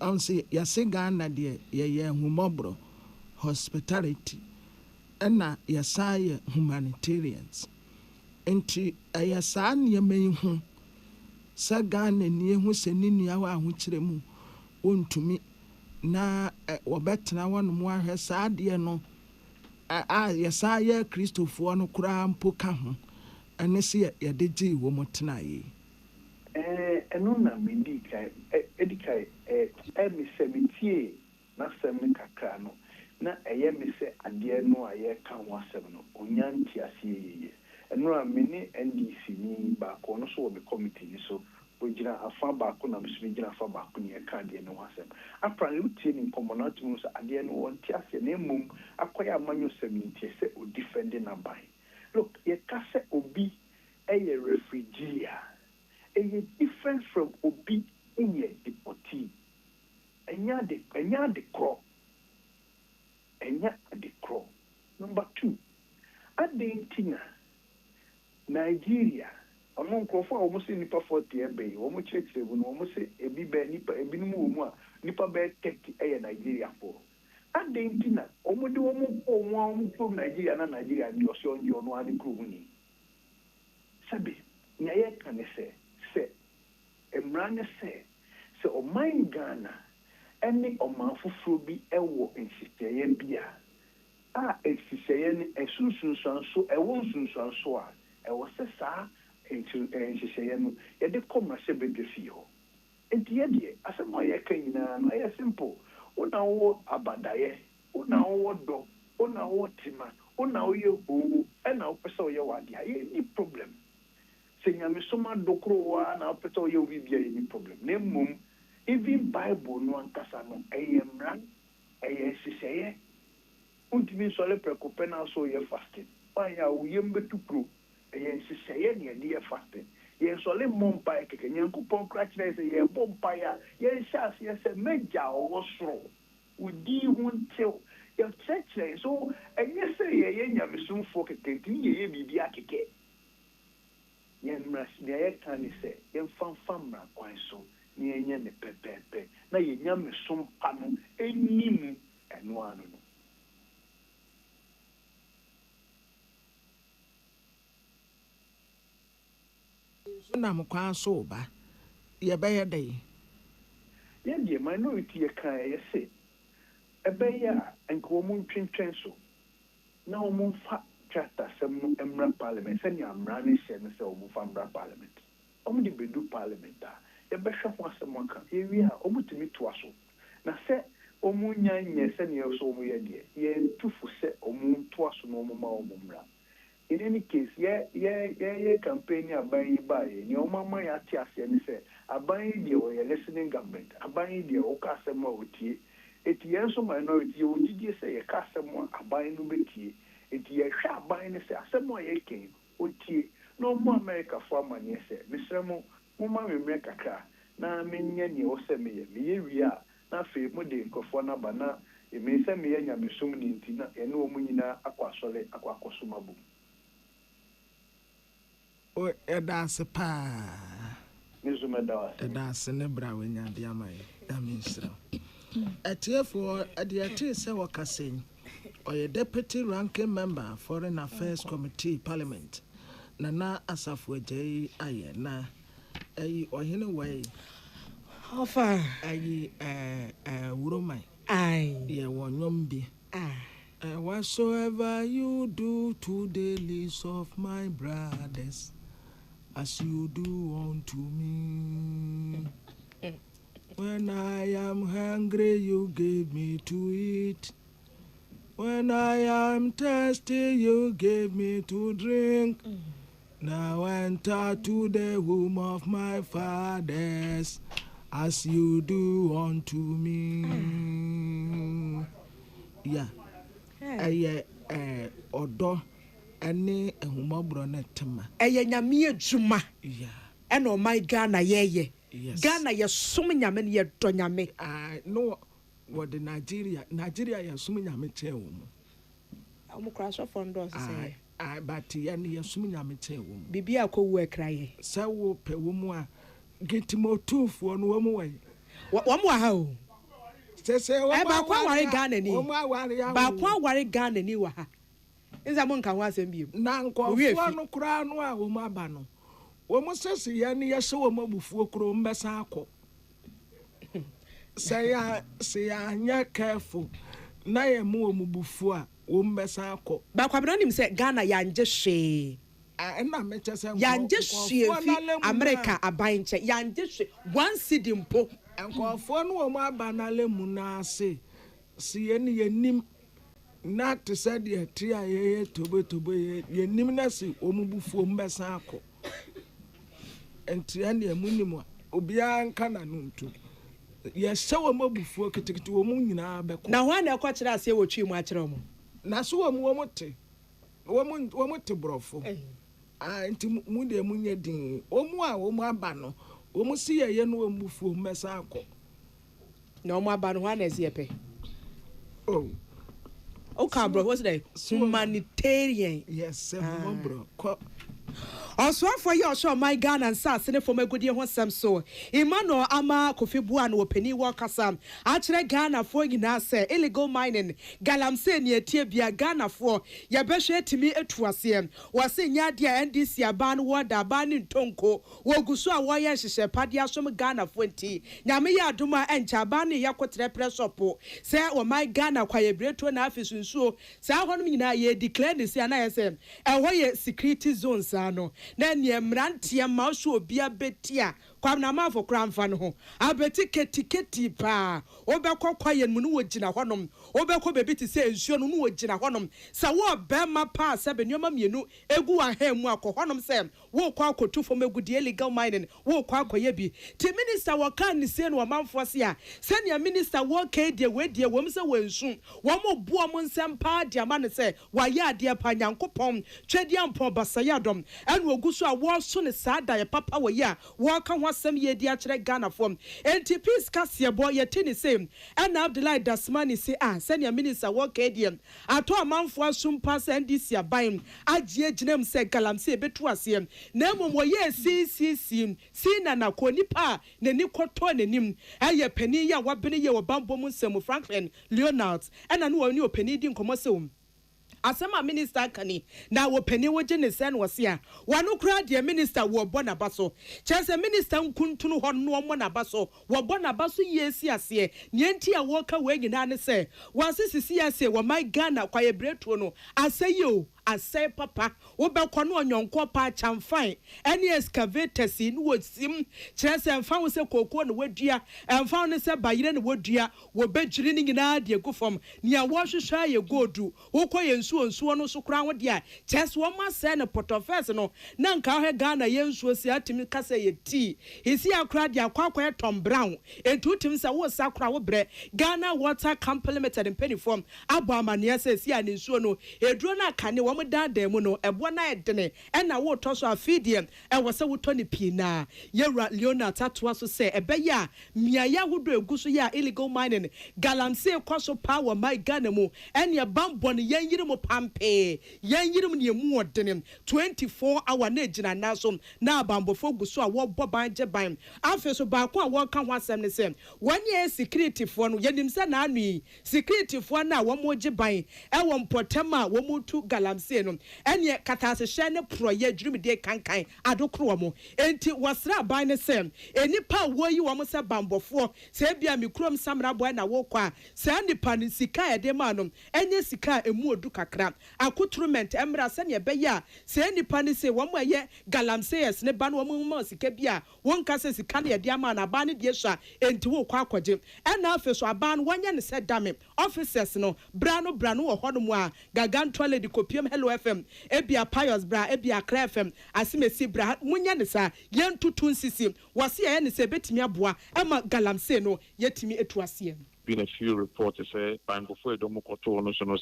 onse yase Ghana de ye humobro hospitality ena yasaye humanitarians enti ayasa ne mehu sa Ghana ne hu se ne nua wa ahokyere mu ontumi na wobetena wonu mu ahwe sa de no yasaye Christopher no kura mpo ka ho ene se yadegi wo motena yi eno na medika edikai mi semitie na semi kakra no na eye mi se ade no aye kan wasem no onyanti asiye eno a mini NDC ni ba ko no so be committee ni so ogina afa ba ko na bisimi gina afa ba ko ni e kan de no wasem apran utie ni komonat mu so ade no wonti ase na mum akoya amanyo semitie se o defending na bai look ye ka se obi eye refugee a different from obi in a deportee. Enya de crow. Number 2, Argentina, Nigeria. Among Crawford almost nipa 40 ebe. Almost church seven. Almost ebi be nipa ebi numu nipa be 30 Nigeria for. Argentina. Almost the almost from Nigeria na Nigeria ni osion yo no adi kruni. Sabi, nyaye kan say. Emrane say o man Ghana any oman fufuro bi ewo nsiseye bia nsiseye ni esunsunsanso ewo nsunsanso a ewo sesa nsiseye no ye de commerce bedrefi ho enti ye de asemo ye kan nyina no ye simple una wo abadaye una wo do una wo tima una wo ye ho na wo pese wo ye wade ye ni problem Senyame soma dokro wa na peto ye bibia any problem na mum even Bible no ankasa no eyemra siseye untimi so le prekope na so ye fasting ya uyem betukro siseye ne ye fasting ye so le mompa keke nyankopon kra kire se ye bompa ya ye sha se se meja owo soro udi huntew ye church so enye se ye nyame sumfo keke tin ye bibia keke yen mras de kan se yen famra kwan so ni enye ne pepepe na ye nyame sompa no enim eno anu so na mkwan so ba ye be ye dey ye de minority ye kan ye se ebe ya enko mu twentwen so na o mu fa chata sem no emra parliament se ni amra ne se no se o mu fa amra parliament o mu di bedu parliament a ye be hwe ho asem aka ye wi a o mu timi to aso na se omunya nyese ne so mu ye de ye tufu se omuntu aso no mu ma omumra. In any case, yeah, campaign aban baye. Ni omama ya ti ase ni se aban de o ye listening government. Aban de o ka asem a otie. Eti yenso minority o didi se ye ka asem aban no betie. Eti ye hwa aban ni se asem a ye ken otie. No mo America for amani se. Misremo mo ma me kakra na menye ni o se me ye wi a na fe mo de nkofo na ba na e me se me ye nya mesum ni ntina ene o mu nyina akwasole akwakosoma bu. That's a pa. That's a nebra when you're the amay. That means so. At therefore, at the Atisa Wakasin, or a deputy ranking member, Foreign Affairs Committee, Parliament, Nana Asafwe J. Ayena, or in a way. How far? Uromai. Aye. Yeah, one yombi. And whatsoever you do to the least of my brothers, as you do unto me. When I am hungry, you give me to eat. When I am thirsty, you give me to drink. Now enter to the womb of my fathers, as you do unto me. Yeah. Odo. Any ehumabro na tema. Nyame adwuma. Yeah. And my Ghana ye. Yes. Ghana ye sum nyame ye do nyame. No what the Nigeria ye sum nyame che wo mu. Omo crash of fondos say. But ye ne sum nyame che wo mu. Bibi akowu ekraye. Sa wo pe wo mu a getimo tufo no wo mu wai. Wo mu ha o. Se wo ba kwa ware Ghana ni. Wo mu aware ya. Ba kwa ware Ghana ni wa ha. Nza mo nka ho asem bi. Na nkofo no kura no a wo mu aba no. Wo mu sese ye ne ye hye wo mabufuo kuro mbesa akọ. Say ya nya careful. Na ye mu wo mubufuo a wo mbesa akọ. Ba kwa bro nim se Ghana ya nje hwe. Na me chese ya nje hwe fi America abanche ya nje hwe one city mpo. Nkofo no wo mu aba na lemu na ase. Si ye ne ye nim na te said ye tria ye tobo ye nim na si omubufuo mbesa akọ. Entia ne amunimu obia nka na nuntu ye hyewo mabufuo kitikiti wo mu nyina beko na ho na ekọkira ase wo twi mu akira mo na so wo mu te brofo nti mu de mu nya din wo mu aba no wo mu si ye no wo bufuo mbesa akọ na wo mu aba no ho na ese yepe okay bro what's that humanitarian yes bro Oswafo ye osho my Ghana and sasene for magudie ho sam so Emmanuel ama Kofi Bua no opani wo kasam a kire Ghana for nyina se illegal mining galamse ne etie bia Ghana for ye behwe etimi etuase wase nya dia NDC aban wo da ban ntonko wo guso a wo ye hyehye pade asom Ghana for nti nyame ya adoma encha ban ne yakotre presopo se wo my Ghana kwa ye breto na afisunsuo se ahonom nyina ye declare ne se na ye se eho ye security zones ano na nie mrantie ma so obia betia kwamna mafo kramfa no ho abeti keti pa obekokwa ye mu no wogina honom obekọ bebi ti se ensuo no wogina honom sa wo bema pa se benyoma mienu egu ahamu akọ honom se wo kwa akotu fo megudi illegal mining wo kwa akoye bi ti minister wo kan ni se no manfo se a se ne minister wo kedie wedie wo mse wensu wo mo buo mo nsem pa dia ma ne se wa ya ade pa nyankopon twedi ampon basaya dom enu oguso a wo so ne sada ye papa wo ya wo ka asem ye di akire Ghana form enti peace kasie boy ye tini same and Abdullahi Dasmani say se ne minister wo kediem ato amanfo asum pass NDC aban agye ginem se galamse betu asem na momo ye si na ko nipa na ni koto nanim aye pani ya wabene ye wobambo mu nsem Franklin Leonard and anu oni opani di nkomo se asema minister kani na wo pani wo gene sen wo se a wanu kra de minister wo bona baso chese minister nkuntunu ho no mo na baso wo bona baso yesi ase nienti a wo ka we nyina ne se wasisi ase wo my Ghana kwa ye bretuo no aseyo asɛ papa wobɛkɔ no onyonko pa chamfan any excavators in would sim chess and found se koko no wadua and found se bayire no wadua wo bedwiri nyina de go from nia wo hwehwa ye godu wo kɔ yensuo no so kra wo de chess wo ma se no portofes no na nka ho Ghana yensuo si atimi kasa ye tea isi akra de akwa Tom Brown entu tim se wo sakra wo bre Ghana Water Company Limited in penny form abo amane se si ani nsuo no eduro na kane wo dada mu no ebo na edene e na wo to so afidie e wo se wo to ne pina yewra Leonard tatoa so se ebeya miaya hodo eguso ya illegal mining galamsey kwaso power my Ghana mu ene bambo ne yanyire mu pampe yanyire mu ne mu odene 24 hour na ejina naso na bambo foguso a wo boban je ban afi so ba ko a wo ka ho asem ne se wanye security fo no yenim se na anu security fo na wo mo je ban e wo mpotema wo mu tu galamsey no ene katase hye ne proye dwumide kankan adokro mo enti wasra ban ne se enipa wo yi wo mo se bambofo se bia mikrom samra boy na wo kwa se enipa ne sika ede ma no enye sika emu odu kakra accoutrement emra se ne beya se enipa ne se wo mo ye galamseyers ne ba no wo mo sika bia won ka se sika ne ede ma na ba ne de sha enti wo kwa akwaje ena afeso aban wonye ne se dame officers no brano wo hono mu a gagantwale di kopium hello FM ebia pious bra ebia kra FM asimesi bra munya ne sa yentutu nsisi wase ya ne se betimi aboa ema galamsey no yetimi etuase been a few reports say before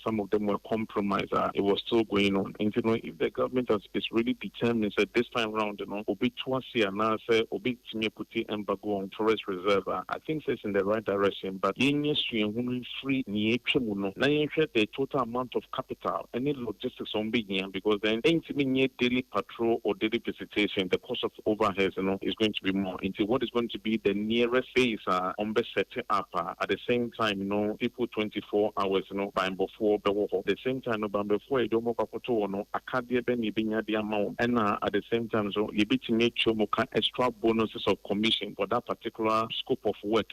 some of them were compromised. It was still going on. And if the government is really determined that this time around, obi twasi and say obi timi puti embargo on forest reserve, I think it's in the right direction. But free the total amount of capital and logistics on being because then daily patrol or daily visitation, the cost of overheads is going to be more. Into what is going to be the nearest phase on the setting up at the same time, people 24 hours, by before the same time, before you don't Akadia Benny Binya the amount, and at the same time, so you be to make sure extra bonuses of commission for that particular scope of work.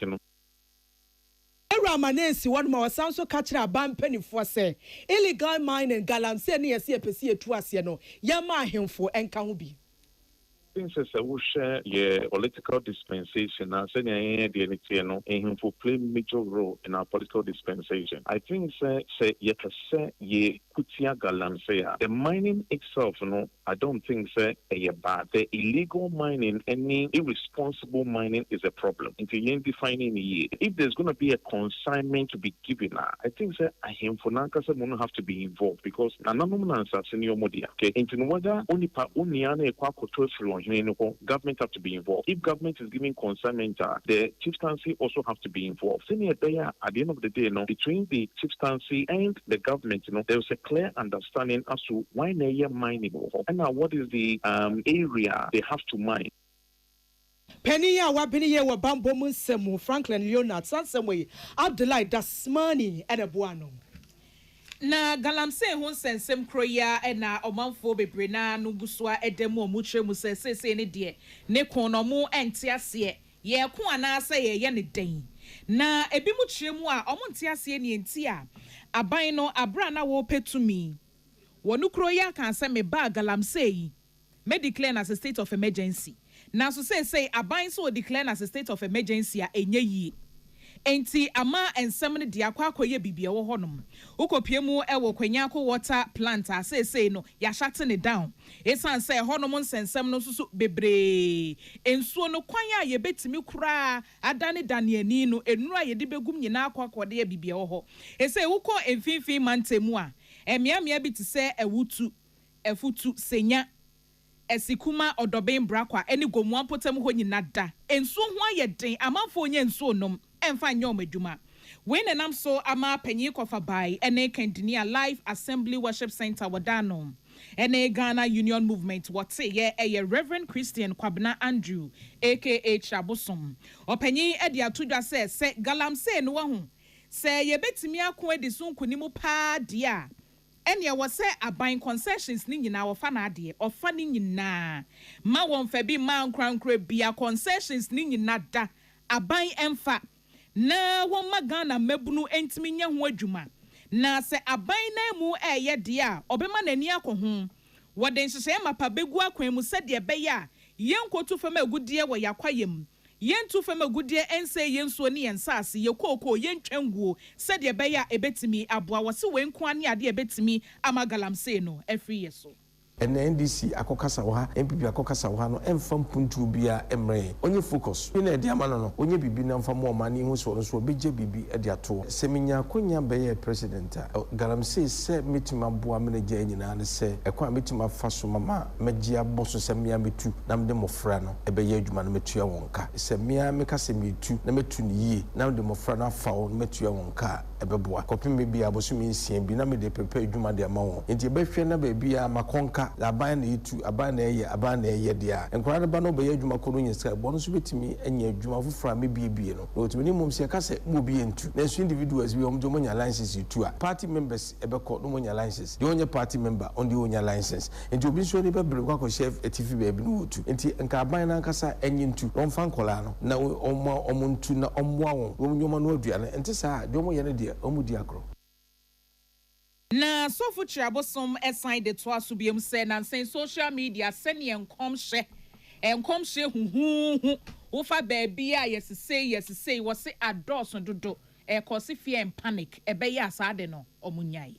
Ramanesi one more sounds so catch a ban penny for say illegal mining galamsey near CPC to no yama him for encounter. Things as I will share political dispensation and saying for play major role in our political dispensation. I think say Kutia Galamsey. The mining itself, I don't think say bad. The illegal mining, any irresponsible mining is a problem. Until you defining if there's gonna be a consignment to be given, I think say I him for Nankasa won't have to be involved because okay, into whether only government have to be involved. If government is giving consignment, the chieftaincy also have to be involved. At the end of the day, between the chieftaincy and the government, there's a clear understanding as to why they are mining and now what is the area they have to mine. Penny ya wabini ye wa bambo munsemu Franklin Leonard Sansamwe Abdullahi Dasmani and Abuano. Na galamsey ho sensem kroya na omanfo bebre na no gusua edemu omutre mu sese ne de ne kono mu ente ase ye ko anase ye ne den na ebi mu tremu a omonte ase ne enti a aban no abra na wo petumi wonu kroya kan se me ba galamsey me declare as a state of emergency na so say aban so declare as a state of emergency a enye yi enti ama ensem ne dia kwakoye bibia wo honom ukopie mu ewo kwanyako water plant say no ya shut ne down esan say honom nsensem no susu bebre ensuo no kwan a ye betimi kura adane daniani no enura ye de begum nyina akwakode bibia wo ho ese wuko emfinfin mantemu a emiamia bi te se ewutu efutu senya esikuma odoben brakwa eni gomu apotem ho nyina da ensuo ho ayeden amanfo onye ensuo nom emfa nyom adwuma when enam so ama panyi kofa bai ene kandinia live assembly worship center wadano ene Ghana Union Movement wote ye Reverend Christian Kwabena Andrew aka Chabosom opanyi edi atudwa se galamsey no wahu se ye betimi akon edi sunkunimu pa dia ene wo se aban concessions ni nyina wo fa na ade ofa ni nyina ma won fa bi ma nkrankra bia concessions ni nyina da aban emfa na won magana mabunu entimi nya ho adwuma na se aban na mu eye de a obema nani akoho woden hyehyɛ mapa begu akwan mu sɛ de bɛyɛ a yenkotu fam agudie wɔ yakwayem yentu fam agudie ense yensuo ne yensase yekoko yentwanguo sɛ de bɛyɛ a ebetimi aboa wɔ se wenko ane ade ebetimi amagalamse no afiri yeso and NDC akokasa wa MPP akokasa wa no emfa mpuntu bia emre onye focus ina e dia mano no onye bibi na mfa mo mani hu so so beje bibi e dia to seminya konya beye president galamse se mitima boa menagya nyina ne se ekwa mitima fa so mama magya boso se mia metu na mde mofra no e beye adwuma no metua wonka se mia meka se metu na metu ne yie na mde mofra na fa wo metua wonka e beboa kopim me bia boso mi nsia bi na mede prepare adwuma de ma wo enti e behwe na ba bia makonka aban na yitu aban na eye dia enkwara ne ba no be adwuma kono nyesa bo no so betimi anya adwuma fofora me biebie no otumi ni mom se ka se mo bie ntu na so individuals bi om do monya license yitu a party members e be ko do monya license de onye party member on the onya license enti obi so ne be bre kwa ko chef etifi be bi no otu enti enka aban na nkasa enye ntu on fa nkola no na omo ntu na omwa won nyoma no aduane enti sa de omo ye ne de omo di akro na sofu chiabosom esan de to asubiem se na nsen social media sene enkomhye huhuhu wo fa baby a yesese wo se adoso dodo kosi fear and panic ebe ya asade no omunyai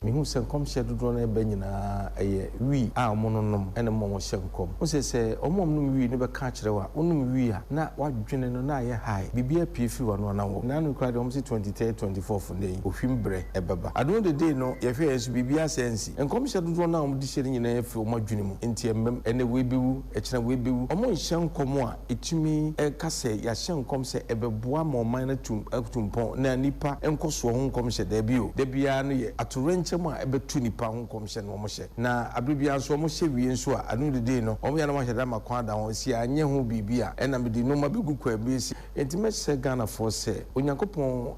me hu se nkom hye dodo na ebe nyina eye wi a omononom ene mo hye nkom wo se omom wi ne be ka kire wa onum wi a na wadwene no na ye high bibia piefi wa no na wo na no kra de om se 23 24 for nei ohwimbre ebeba adon de day no ye hwe yesu bibia sensi nkom hye dodo na om di hye nyina ye fi omadwene mu enti emmem ene we bewu ekira we bewu omo hye nkom a etumi ka se ya hye nkom se ebeboa ma oman na tumpon na nipa enkoso ho nkom hye da bi o da bia no ye atorenche ma ebetu nipa ho komhye no mo hye na abribia so mo hye wie nso a anu de dey no o ya na ma hye da makwa da ho si anye ho bibia ena me di no ma begu kwa bi si enti me se Ghana for se onyankopon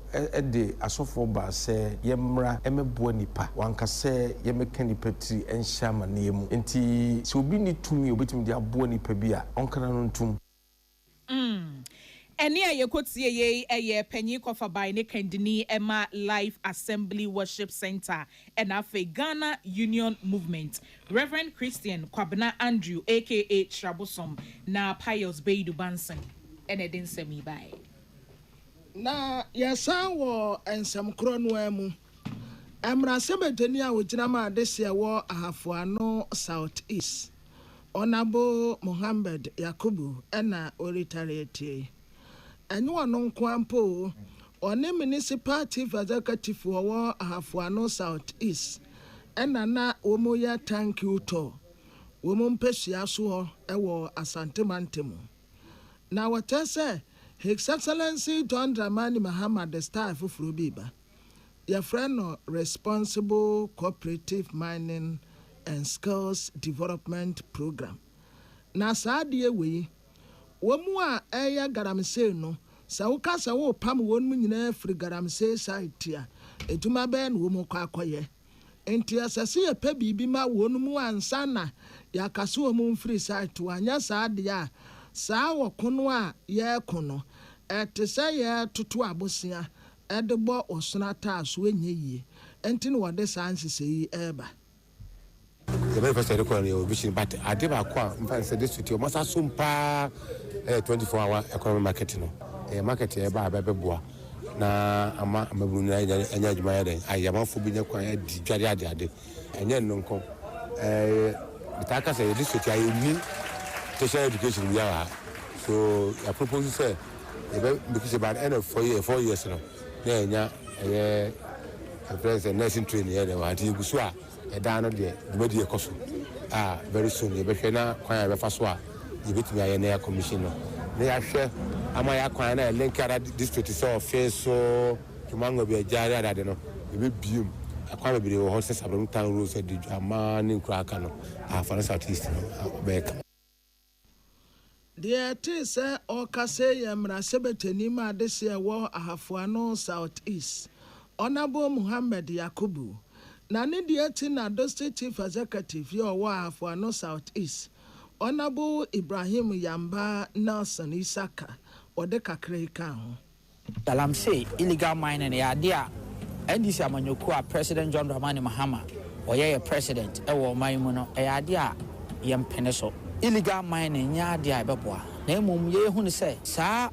de asofo ba se yemra emeboa nipa wanka se yemeka nipa tri enhya mane mu enti se obi ni tumi obetimi di aboa nipa bia onkana no ntum eni ayekotie ye eye panyi kofa by ne kandini Emma Life Assembly Worship Center and afe Ghana Union Movement Reverend Christian Kwabena Andrew aka Trabosom na Pius Beidu Bansen enedin semi by na yesa wo ensem kro no amu amra sebetani a wogina ma adese wo ahafoano South East Onabo Muhammad Yakubu ena oritarete enyo no nkwampo one municipal chief executive wo ahafoano South East ena na omo ya thank you to omo mpehia so ewo asantemantem na wotese His Excellency John Dramani Mahama the star fufuro biba your friend no responsible cooperative mining and skills development program na saade we womu a eya garamse no sa wo kasa wo pam wonmu nyina firi garamse site a etuma be no womu kwa akoye enti asase ye pa bibi ma wonmu ansa na ya kase womu firi site anya saade a saa wo kono a ye kono etese ye tutu abosia edebo osonata so enye yie enti no wode sansese yi eba the very first record you vision but adeba kwa mfa say this to masa sumpa 24-hour economic market no market e ba beboa na ama amabunu na anya adwuma ya den ayamafo bi nya kwa di dware ade enye nonko bitaka say this to ayini tertiary education ya so I propose say because about end of 4 years no na enya president nursing training ya dey wa ati gusu a eda no de dwumadi ekoso very soon ye behwe na kwan ya befa so a ye betimi aye na commission no na ya hwe ama ya kwan na link ara district so office so tumango bi ajari adade no ye be bium akwa be wo ho se sabram town rules e di ama ni nkura aka no for South East no back the tese okase yemra sebetani ma dese wo ahafoano South East Honorable Muhammad Yakubu na ne die ti na district chief executive yo wo ahafoano South East Honorable Ibrahim Yamba Nelson Isaka ode kakre ka ho Dalam say illegal mining ya dia NDC Amanyokua President John Dramani Mahama or ye president ewo maimuno e adia yem peneso illegal mining nya dia beboa na emum ye hu ne say sa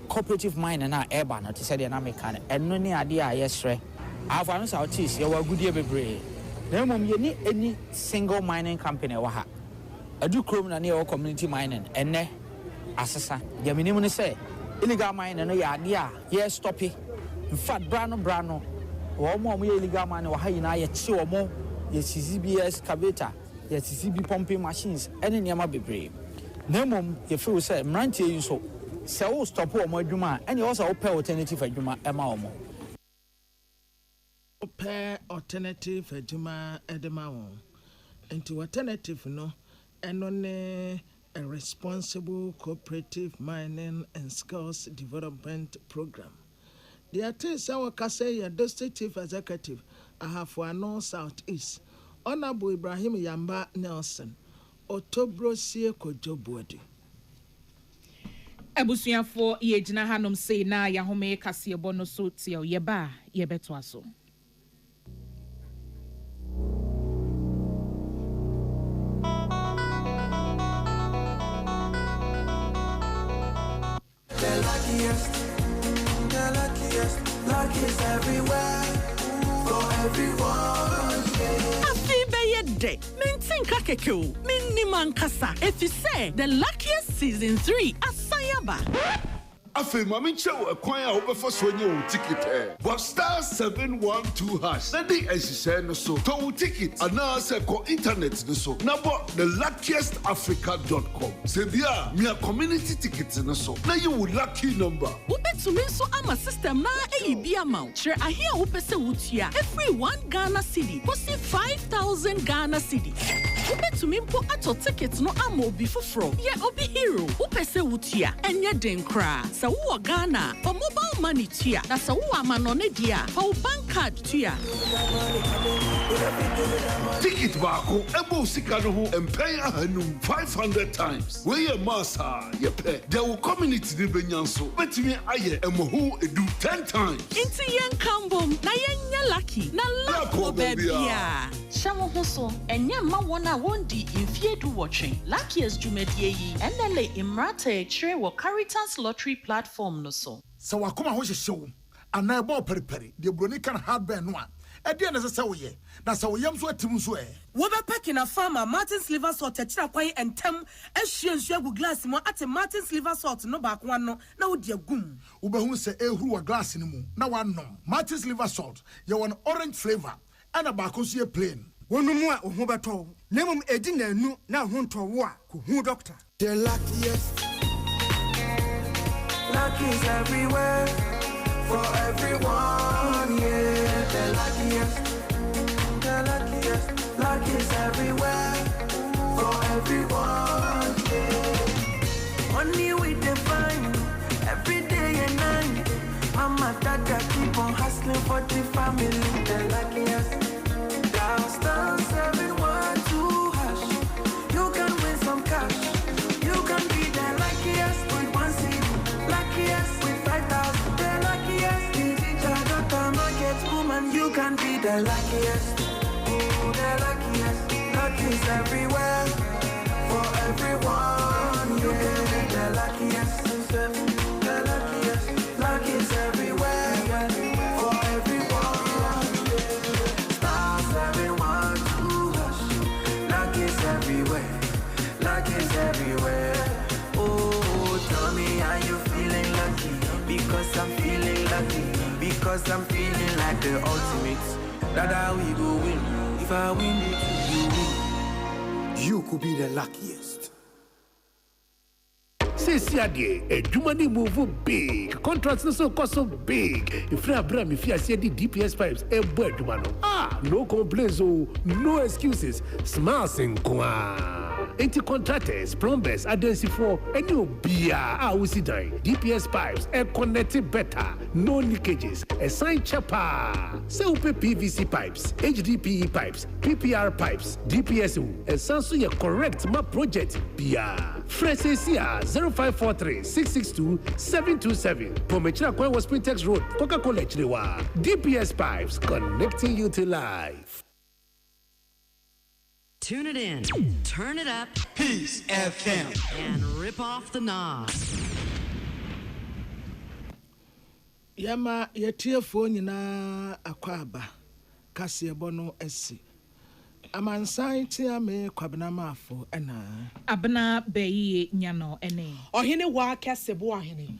cooperative mining na eba no te say de na meka ne eno ne adia yesre afa no sa otis ye wa gudie bebre na emum ye ni any single mining company wa ha adu krom na ne ye community mining enne asesa ye minim ne say illegal mining no ya adia ye stop it in fact brano Omo illegal money wa hayina ye chi omo ye CCBS excavator ye CCB pumping machines ene niam bebre na mom ye feel say mrantie yi so se wo stop omo adwuma ene wo say wo pay alternative adwuma ema omo pay alternative adwuma edema wo into alternative no eno ne a responsible cooperative mining and skills development program. The artist our Kasey, District Chief Executive, Ahafwano Southeast, Honorable Ibrahim Yamba Nelson, Otobro Sieko Jobuadi. Ebusuafo ye jina hanom sei na ya home kase bono so tie ye ba ye beto aso. The luckiest everywhere for everyone. Afi beye de mentin kakekeo minni mankasa efi say the luckiest season 3 asayaba. Afi mami chew a kwanya obefa so nye o ticket but star 712 hash na di esise no so to ticket ana se ko internet no so na bo theluckiestafrica.com se bia me community ticket no so na you would lucky number ubetumi so ama system na eyibi ama chere ahia wo pese wutua every 1 Ghana cedi kosi 5000 Ghana cedi ubetumi mpo ato ticket no ama obi foforo ye obi hero wo pese wutua enye den kra sa wo Ghana for mobile money tua na sa wo amano ne dia for bank card tua ticket baako ebo sika no ho empay ahanum 500 times we ye massa ye pay there will community de benyanso betimi aye emoho edu 10 times inti yen kambom na yen lucky na lucky bebia shawo hoso enye ma wona wondi infiedu watching luckiest jumedie yi enele imrata chire wo Caritas lottery platform no so wakoma ho hyehyew ana ebo periperi de broni kan hardware no a ede na sese wo ye na se wo yam so atim so wo be pekina farmer Martin's liver salt akira kwan entem ahwie nsu agu glass mo ate Martin's liver salt no ba kwa no na wo de agum wo be hu se ehuru wa glass ni mu na wanom Martin's liver salt ye won orange flavor ana ba ko so ye plain wonumu a ho beto nemum edi na anu na ho ntowo a ko hu doctor the luckiest luckies everywhere for everyone, yeah. The luckiest everywhere for everyone, yeah. Money we define every day and night. Mama, dada keep on hustling for the family. The luckiest. Dial star 712 hash. You can win some cash. You can be the luckiest with 1 cedi. Luckiest with 5,000. The luckiest in teacher, doctor, market woman. You can be the luckiest. Oh, the luckiest. Luckiest everywhere for everyone. Yeah, the luckiest. The luckiest. Luckiest everywhere for everyone. Star 712 hash. Luckiest everywhere. Luckiest everywhere. Oh, tell me how you feeling lucky. Because I'm feeling lucky. Because I'm feeling like the ultimate. That we go win. If I win it, you win. You could be the luckiest. Say Siage, a Jumani move big. Contracts so cost so big. If you Abraham, if you see the DPS pipes, a bird Jumano. No complaints, no excuses. Smiles in Kwa. Enti contractors, plumbers, adensifoɔ ɛne obiara a wosi dan. DPS pipes connected better, no leakages. Sign chapa. Sɛ wopɛ PVC pipes, HDPE pipes, PPR pipes, DPSO. Ɛsan so yɛ correct ma project bia. Fresh ACR 0543 662 727. Pomechira Kwan was Sprintex Road, Coca-Cola Chiriwa. DPS pipes connecting you to life. Tune it in, turn it up, Peace FM, and rip off the knob. Yama yetiefo nyina akwaba kasebo no esi. Amansan tia me kwabena mafo ena. Abna beyi nyano ene. Ohene wa kasebo ohene.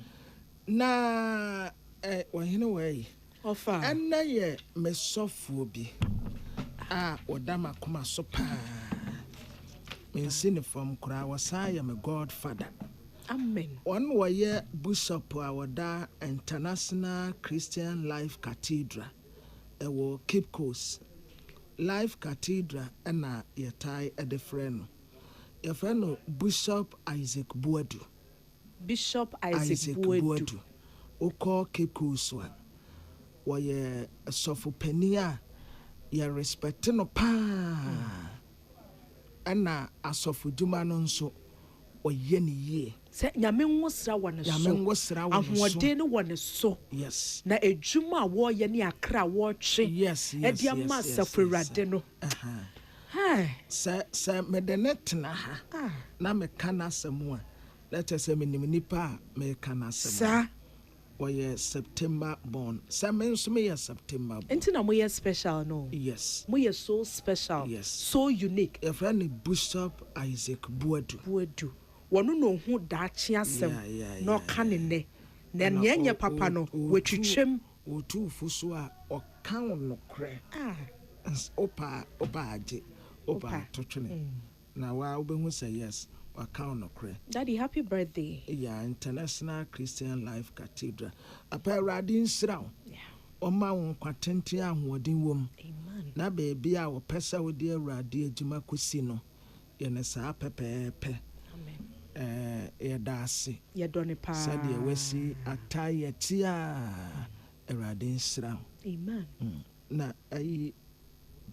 Na ohene wei. Ofa. Ena ye mesofo bi. Odama kuma so pa. Mensi from kura wasa ya me godfather. Amen. One way bishop awada International Christian Life Cathedral. Ewo Cape Coast. Life Cathedral ena yetai edefreno. Yefreno Bishop Isaac Buadu. Bishop Isaac Buadu. Oko Cape Coast one. Waye sofu penia ya respect no pa. Ena asofu juma no nso oye ni ye. Se nyame nwosra wane so. Ahode ne wane so. Yes. Na ejuma wo ye ne akra wo twe. Yes. Edi ama safurade no. Se medenet na ha. Na me kana semu a. Let us say me nipa me kana semu. Sa Oye September born. Sa me so me September born. Enti na mo ye special no. Yes. Mo ye so special. Yes. So unique. Your friend Bishop Isaac Buadu. Wonu no hu daachi asem no kanene na nyenye papa no wetwitwem otu fuso a okan no kre opa totwene na wa obehu say yes okan no kre. Daddy, happy birthday. Yeah, International Christian Life Cathedral apa radin sraw oma won kwatente ahoden wom. Amen. Na baby a wo pesa wo de awrade adwuma kosi no ye ne saa pepepe. Yedasi yedone pa sadia wesi ataya tia erade nsra. Amen. Na ayi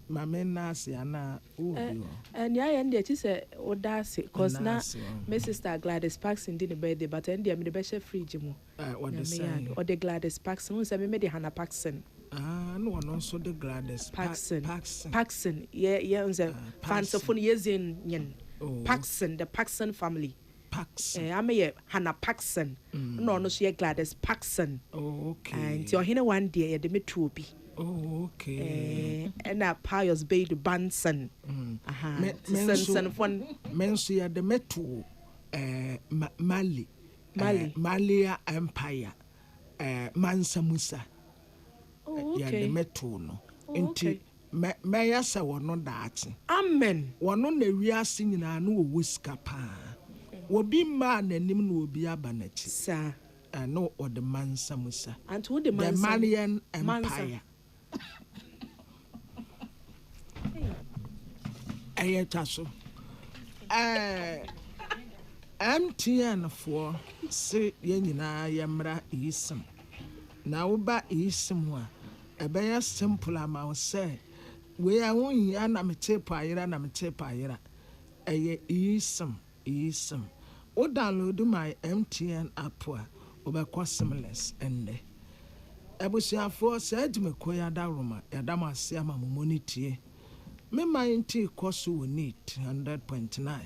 mame nasi ana ubi and ya end it is a odasi cause na my sister Gladys Paxson did the birthday but end me the best fridge mu what the say or the Gladys Paxson say me the Hannah Paxson no one also the Gladys Paxson yeah unse fans of years in yen Paxson, the Paxson family. Paxson. I'm a Hannah Paxson. No, she a Gladys Paxson. Oh, okay. And your hina one day at the Metrobi. Oh, okay. And a pious baby Banson. Mensu ya the Metro. Malia Empire. Mansa Musa. Oh, okay. Ya the Metro no. Okay. Maya sa wono daati. Amen. Wono na wiase nyina no wo sika pa. Obi ma nanim no obi abanachi. Sa. No or the Mansa Musa. And who the Mansa? The Malian Empire. Ayetaso. MTN for say ye nyina yemra isem. Na wo ba isem a ebeya simple ama say we are won ya na mete payira eye isem o download my MTN app a obekwa seamless ende ebusiafo say adime koya da roma ya da mase ama monitie me mind koso woni 100.9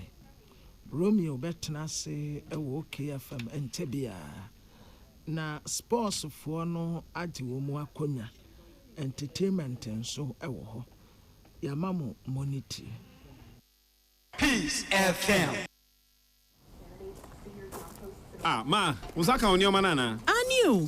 Romeo betna say ewo KFM entebia na sports for no adi wo mu akonya entertainment nso ewo ho ya mamo monitor Peace FM. Ma, usaka onioma nana. Anio,